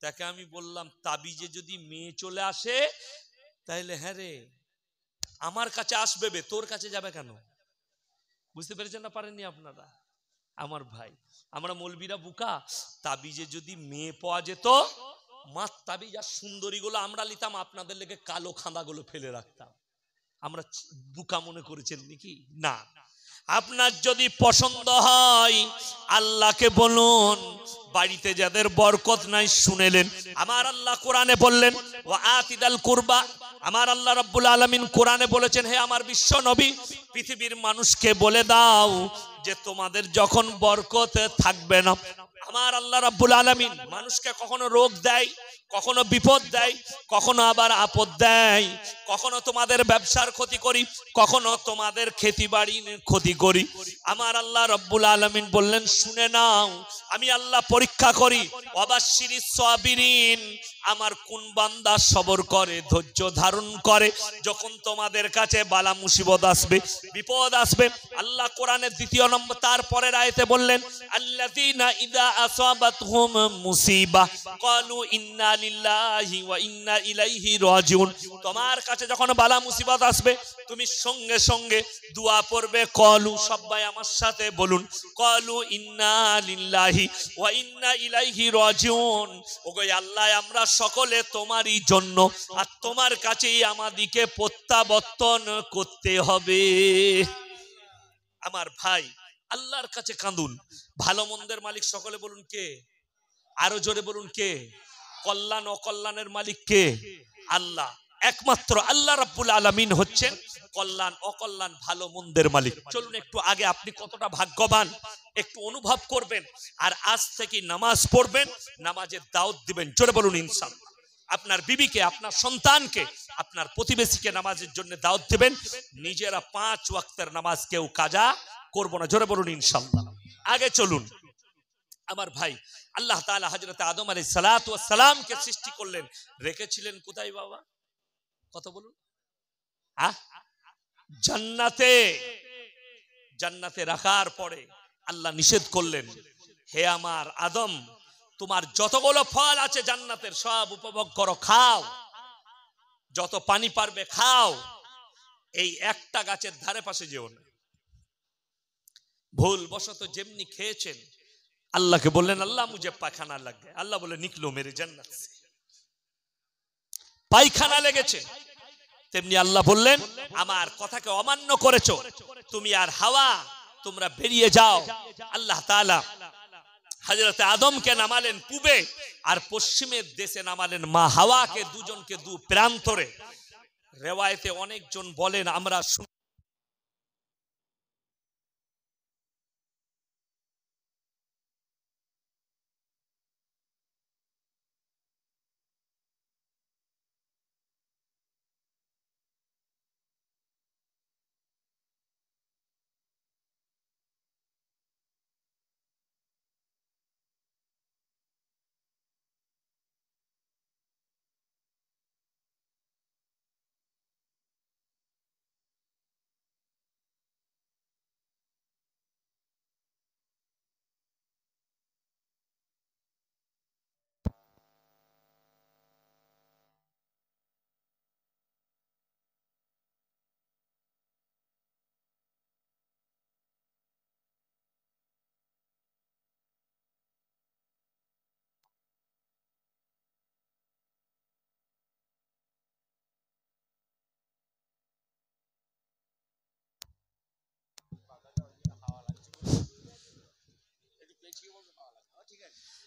তাকে আমি বললাম তাবিজে যদি মেয়ে চলে আসে তাহলে হ্যাঁ রে আমার কাছে আসবে বে, তোর কাছে যাবে কেন? বুঝতে পেরেছেন না পারেননি আপনারা? আমার ভাই, আমরা মৌলবীরা বুকা। তাবিজে যদি মেয়ে পাওয়া যেত, মাত তাবিজ আর সুন্দরী গুলো আমরা নিতাম, আপনাদের লেগে কালো খাঁদা গুলো ফেলে রাখতাম। আমরা বুকা মনে করেছেন নাকি? না। আপনার যদি পছন্দ হয় আল্লাহকে বলুন। বাড়িতে যাদের বরকত নাই শুনেলেন, আমার আল্লাহ কোরআনে বললেন ওয়া আতিদাল কুরবা। আমার আল্লাহ রাব্বুল আলামিন কোরআনে বলেছেন, হে আমার বিশ্ব নবী, পৃথিবীর মানুষকে বলে দাও যে তোমাদের যখন বরকত থাকবে না, আমার আল্লাহ রাব্বুল আলামিন মানুষকে কখনো রোগ দেয়, কখনো বিপদ দেয়, কখনো আবার আপদ দেয়, কখনো তোমাদের ব্যবসার ক্ষতি করি, কখনো তোমাদের খেতি বাড়ির ক্ষতি করি। আমার আল্লাহ রাব্বুল আলামিন বললেন শুনে নাও, আমি আল্লাহ পরীক্ষা করি। ওয়াবাশশিরিস সাবিরিন, আমার কোন বান্দা সবর করে, ধৈর্য ধারণ করে, যখন তোমাদের কাছে বালা মুসিবত আসবে, বিপদ আসবে। আল্লাহ কোরআনের 2 নম্বর তারপরের আয়াতে বললেন আল্লাযীনা ইযা আসাবাতহুম মুসিবা ক্বালু ইন্না লিল্লাহি ওয়া ইন্না ইলাইহি রাজিউন। তোমার কাছে যখন বালা মুসিবত আসবে তুমি সঙ্গে সঙ্গে দোয়া পড়বে, ক্বালু, সবাই আমার সাথে বলুন, ক্বালু ইন্না লিল্লাহি ওয়া ইন্না ইলাইহি রাজিউন। ওগো আল্লাহ, আমরা সকলে তোমারই জন্য আর তোমার কাছেই আমাদেরকে প্রত্যাবর্তন করতে হবে। আমার ভাই, আল্লাহর কাছে কাঁদুন। ভালো মন্দের মালিক সকলে বলুন কে? আরো জোরে বলুন কে? কল্যাণ অকল্যাণের মালিক কে? আল্লাহ। একমাত্র আল্লাহ রাব্বুল আলামিন হচ্ছেন কল্যাণ অকল্যাণ ভালো মন্দের মালিক। চলুন একটু আগে আপনি কতটা ভাগ্যবান একটু অনুভব করবেন, আর আজ থেকে নামাজ পড়বেন, নামাজের দাওয়াত দিবেন। জোরে বলুন ইনশাআল্লাহ। আপনার বিবিকে, আপনার সন্তানকে, আপনার প্রতিবেশীকে নামাজের জন্য দাওয়াত দিবেন। নিজেরা 5 ওয়াক্তের নামাজ কেউ কাজা করব না। জোরে বলুন ইনশাআল্লাহ। আগে চলুন আমার ভাই, আল্লাহ তাআলা হযরত আদম আলাইহিস সালাতু ওয়াস সালামকে সৃষ্টি করলেন, রেখেছিলেন কোথায় বাবা? কত বলুন? জান্নাতে। জান্নাতে রাখার পরে আল্লাহ নিষেধ করলেন, হে আমার আদম, তোমার যতগুলো ফল আছে জান্নাতের সব উপভোগ করো, খাও, যত পানি পারবে খাও, এই একটা গাছের ধারে পাশে যেও না। ভুল বশত যেমনি খেয়েছেন, আল্লাহকে বললেন আল্লাহ মুঝে পায়খানা লাগ গয়া, আল্লাহ বলে নিকলো মেরে জান্নাত সে, পায়খানা লেগেছে। তেমনি আল্লাহ বললেন আমার কথাকে অমান্য করেছো তুমি আর হাওয়া, তোমরা বেরিয়ে যাও। আল্লাহ তাআলা হযরত আদমকে নামালেন পূবে আর পশ্চিমের দেশে নামালেন মা হাওয়াকে, দুজনকে দু প্রান্তরে। রিওয়ায়েতে অনেকজন বলেন আমরা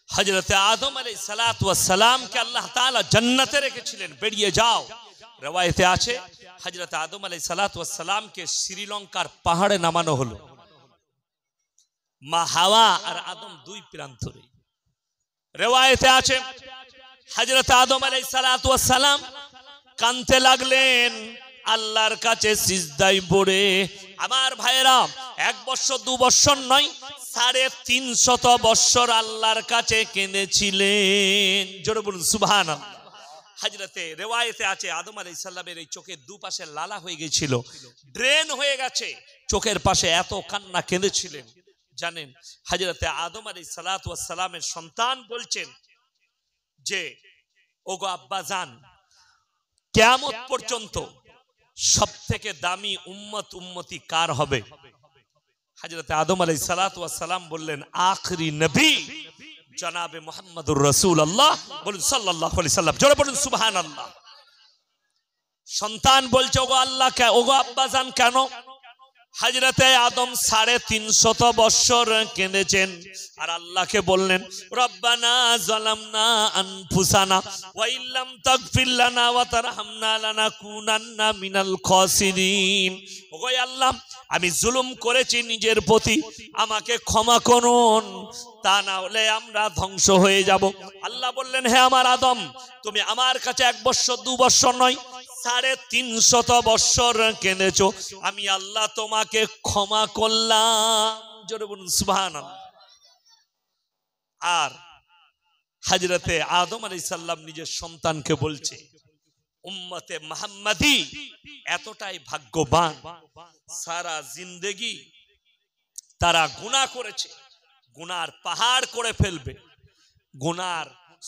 হযরত আদম আলাইহিস সালাতু ওয়াস সালামকে আল্লাহ তাআলা জান্নাতে রেখেছিলেন, বেরিয়ে যাও। রিওয়ায়েতে আছে হযরত আদম আলাইহিস সালাতু ওয়াস সালামকে শ্রীলঙ্কার পাহাড়ে নামানো হলো, মা হাওয়া আর আদম দুই প্রান্তরে। রিওয়ায়েতে আছে হযরত আদম আলাইহিস সালাতু ওয়াস সালাম কাঁদতে লাগলেন আল্লাহর কাছে সিজদায় পড়ে। আমার ভাইরা, 1 বছর 2 বছর নয়, 350 বছর আল্লাহর কাছে কেঁদেছিলেন। জোরে বলুন সুবহানাল্লাহ। হযরতে রিওয়ায়েতে আছে আদম আলাইহিস সালামের এই চোখের দুপাশে লালা হয়ে গিয়েছিল, ড্রেন হয়ে গেছে, চোখের পাশে এত কান্না কেঁদেছিলেন। জানেন হযরতে আদম আলাইহিস সালাতু ওয়াস সালামের সন্তান বলছেন যে ওগো আব্বাজান, কিয়ামত পর্যন্ত সবথেকে দামি উম্মতি কার হবে? হযরত আদম আলাইহিস সালাতু ওয়াস সালাম বললেন আখরি নবী জনাবে মুহাম্মদুর রাসূলুল্লাহ, বলুন সাল্লাল্লাহু আলাইহি সাল্লাম, জোরে বলুন সুবহানাল্লাহ। সন্তান বলছে ওগো আল্লাহ, ওগো আব্বাজান কেন? হযরতে আদম 350 বছর কেঁদেছেন আর আল্লাহকে বললেন রব্বানা যালামনা আনফুসানা ওয়া ইল্লাম তাগফির লানা ওয়া তারহামনা লানাকুনান্না মিনাল খাসিরিন। ওগো আল্লাহ, আমি জুলুম করেছি নিজের প্রতি, আমাকে ক্ষমা করুন, তা না হলে আমরা ধ্বংস হয়ে যাব। আল্লাহ বললেন হে আমার আদম, তুমি আমার কাছে 1 বছর 2 বছর নয় 350 বছর কেঁদেছো, আমি আল্লাহ তোমাকে ক্ষমা করলাম। জোরে বলুন সুবহানাল্লাহ। আর হযরতে আদম আলাইহিস সালাম নিজের সন্তানকে বলছে উম্মতে মুহাম্মাদি এতটাই ভাগ্যবান, সারা জিন্দেগি তারা গুনাহ করেছে, গুনার পাহাড় করে ফেলবে। গুনার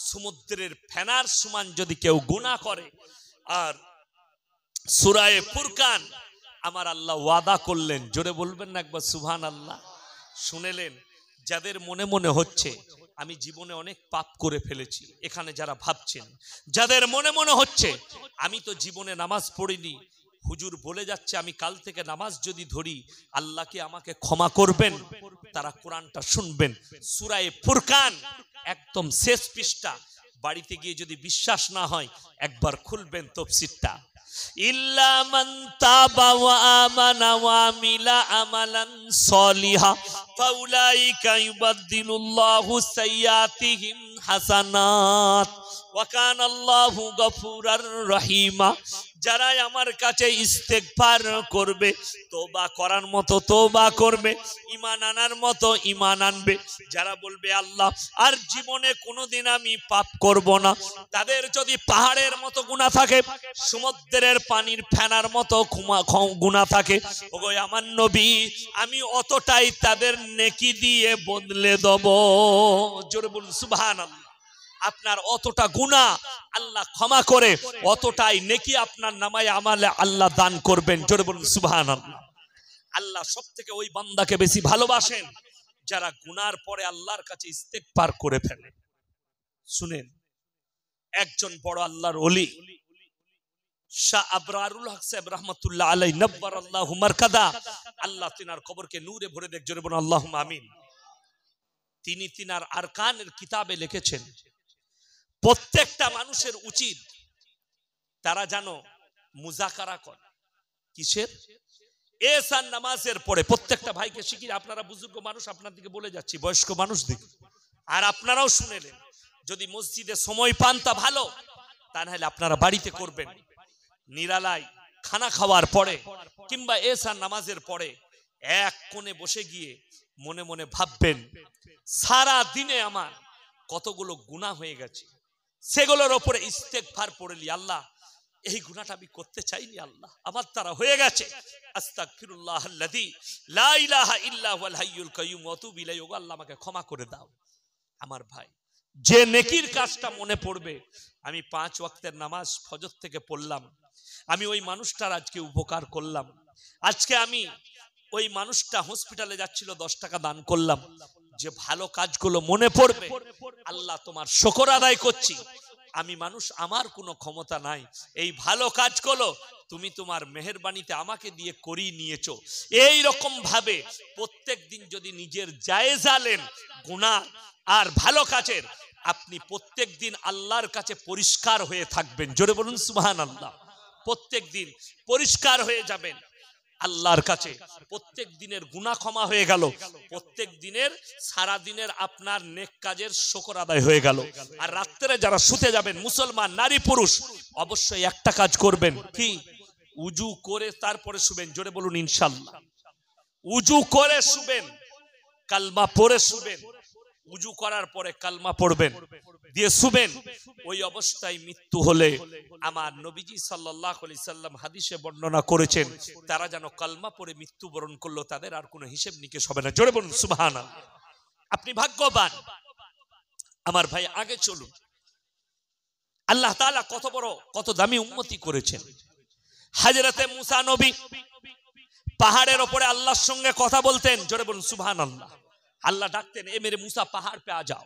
সমুদ্রের ফেনার সমান যদি কেউ গুনাহ করে, আর সূরা ফুরকান আমার আল্লাহ ওয়াদা করলেন, জোরে বলবেন না একবার সুবহানাল্লাহ। শুনেলেন যাদের মনে মনে হচ্ছে আমি জীবনে অনেক পাপ করে ফেলেছি, এখানে যারা ভাবছেন, যাদের মনে মনে হচ্ছে আমি তো জীবনে নামাজ পড়িনি, হুজুর বলে যাচ্ছে আমি কাল থেকে নামাজ যদি ধরি আল্লাহ কি আমাকে ক্ষমা করবেন, তারা কোরআনটা শুনবেন। সূরা ফুরকান একদম শেষ পৃষ্ঠা, বাড়িতে গিয়ে যদি বিশ্বাস না হয় একবার খুলবেন তাফসীরটা। ইল্লা মান তাবা ওয়া আমানা ওয়া আমিলা আমালান সলিহা ফাউলাইকা ইউবাদদিলুল্লাহু সাইয়্যাতিহিম হাসানাত ওয়া কানাল্লাহু গফুরার রহিমা। যারা আমার কাছে ইস্তেগফার করবে, তওবা করার মতো তওবা করবে, ঈমান আনার মতো ঈমান আনবে, যারা বলবে আল্লাহ আর জীবনে কোনোদিন আমি পাপ করব না, তাদের যদি পাহাড়ের মতো গুনাহ থাকে, সমুদ্রের পানির ফেনার মতো গুনাহ থাকে, ওগো আমার নবী আমি অতটাই তাদের নেকি দিয়ে বদলে দেব। জোরে বলুন সুবহানাল্লাহ। আপনার অতটা গুনাহ আল্লাহ ক্ষমা করে অতটাই নেকি আপনার নামায় আমালে আল্লাহ দান করবেন। জোরে বলুন সুবহানাল্লাহ। আল্লাহ সবথেকে ওই বান্দাকে বেশি ভালোবাসেন যারা গুনার পরে আল্লাহর কাছে ইস্তেগফার করে ফেলে। শুনেন, একজন বড় আল্লাহর ওলি শাহ আবরারুল হক সাহেব রাহমাতুল্লাহ আলাইহি নব্বারাল্লাহু মারকাদা, আল্লাহ তিনার কবরকে নূরে ভরে দেখ। জোরে বলুন আল্লাহুম্মা আমিন। তিনি তিনার আরকানের কিতাবে লিখেছেন প্রত্যেকটা মানুষের উচিত তারা জানো মুজাকারা করে। কিসের? এসান নামাজের পরে প্রত্যেকটা ভাইকে শিখিয়ে, আপনারা বুজুর্গ মানুষ, আপনার দিকে বলে যাচ্ছি, বয়স্ক মানুষ দিকে, আর আপনারাও শুনেলেন, যদি মসজিদে সময় পান তা ভালো, তা না হলে আপনারা বাড়িতে করবেন। নিরালায় খানা খাওয়ার পরে কিংবা এসান নামাজের পরে এক কোণে বসে গিয়ে মনে মনে ভাববেন সারা দিনে আমার কতগুলো গুনাহ হয়ে গেছে, সেগুলোর উপরে ইস্তেগফার পড়লি, আল্লাহ এই গুনাহটা আমি করতে চাইনি, আল্লাহ আমার দ্বারা হয়ে গেছে, আস্তাগফিরুল্লাহাল্লাযী লা ইলাহা ইল্লা হুয়াল হাইয়ুল কাইয়্যুম ওয়া আতুবু ইলাইহি, ওগো আল্লাহ আমাকে ক্ষমা করে দাও। আমার ভাই, যে নেকির কাজটা মনে পড়বে, আমি 5 ওয়াক্তের নামাজ ফজর থেকে পড়লাম, আমি ওই মানুষটার আজকে উপকার করলাম, আজকে আমি ওই মানুষটা হসপিটালে যাচ্ছিল 10 টাকা দান করলাম, যে ভালো কাজগুলো মনে পড়বে, আল্লাহ তোমার শুকর আদায় করছি, আমি মানুষ, আমার কোনো ক্ষমতা নাই, এই ভালো কাজগুলো তুমি তোমার মেহেরবানিতে আমাকে দিয়ে করিয়ে নিয়েছো। এই রকম ভাবে প্রত্যেক দিন যদি নিজের জায়েজা নেন গুনাহ আর ভালো কাজের, আপনি প্রত্যেক দিন আল্লাহর কাছে পরিষ্কার হয়ে থাকবেন। জোরে বলুন সুবহানাল্লাহ। প্রত্যেক দিন পরিষ্কার হয়ে যাবেন আল্লাহর কাছে, প্রত্যেক দিনের গুনাহ ক্ষমা হয়ে গেল, প্রত্যেক দিনের সারা দিনের আপনার নেক কাজের শুকর আদায় হয়ে গেল। আর রাত্রে যারা শুতে যাবেন, মুসলমান নারী পুরুষ, অবশ্যই একটা কাজ করবেন, কি? উজু করে তারপরে শুবেন। জোরে বলুন ইনশাআল্লাহ। উজু করে শুবেন, কালমা পড়ে শুবেন, উজু করার পরে কালমা পড়বেন, দিয়ে শুবেন। ওই অবস্থায় মৃত্যু হলে আমার নবীজি সাল্লাল্লাহু আলাইহি সাল্লাম হাদিসে বর্ণনা করেছেন, তারা যেন কালমা পড়ে মৃত্যুবরণ করলো, তাদের আর কোনো হিসেব নিকেশ হবে না। জোরে বলুন সুবহানাল্লাহ। আপনি ভাগ্যবান। আমার ভাই, আগে চলুন। আল্লাহ তাআলা কত বড় কত দামি উম্মতি করেছেন। হযরতে মুসা নবী পাহাড়ের উপরে আল্লাহর সঙ্গে কথা বলতেন, জোরে বলুন সুবহানাল্লাহ। আল্লাহ ডাকতেন, এ মেরে মুসা পাহাড় পে আ যাও,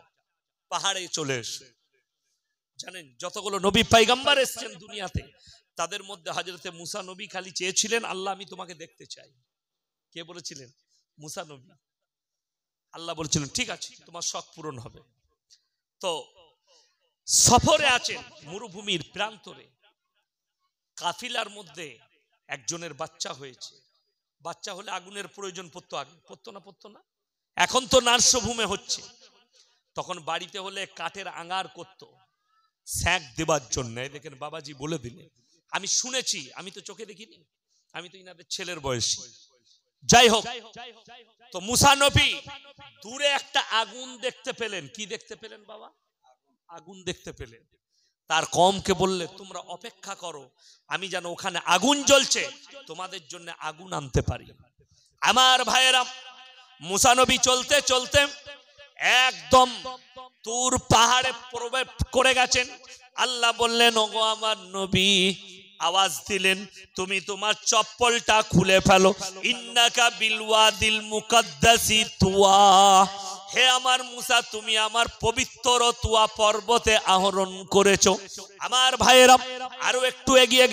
পাহাড়ে চলে এসো। জানেন যতগুলো নবী পয়গম্বর এসেছেন দুনিয়াতে, তাদের মধ্যে হযরতে মুসা নবী খালি চেয়েছিলেন, আল্লাহ আমি তোমাকে দেখতে চাই। কে বলেছিলেন? মুসা নবী। আল্লাহ বলেছিলেন ঠিক আছে, তোমার শখ পূরণ হবে। তো সফরে আছেন মরুভূমির প্রান্তরে, কাফিলার মধ্যে একজনের বাচ্চা হয়েছে। বাচ্চা হলে আগুনের প্রয়োজন পড়তো, আগে পড়তো না? এখন তো নার্সভূমে হচ্ছে। তখন বাড়িতে হলে কাঠের আঙার করত স্যাঁক দেবার জন্য। দেখেন বাবাজি বলে দিলে, আমি শুনেছি, আমি তো চোখে দেখিনি, আমি তো ইনাদের ছেলের বয়সী। যাই হোক, তো মুসা নবী দূরে একটা আগুন দেখতে পেলেন। কি দেখতে পেলেন বাবা? আগুন দেখতে পেলেন। তার কওমকে বললে, তোমরা অপেক্ষা করো, আমি যেন ওখানে আগুন জ্বলছে তোমাদের জন্য আগুন আনতে পারি। আমার ভাইয়েরা, মুসা নবী চলতে চলতে একদম তুর পাহাড়ে প্রবেশ করে গেছেন। আল্লাহ বললেন, ওগো আমার নবী, আওয়াজ দিলেন, তুমি তোমার চপ্পলটা খুলে ফেলো। ইন্নাকা বিলওয়াদিল মুকাদ্দাসি তুয়া, হে আমার মুসা, তুমি আমার পবিত্র তুয়া পর্বতে আরোহণ করেছো। আমার ভাইয়েরা, আরো একটু এগিয়ে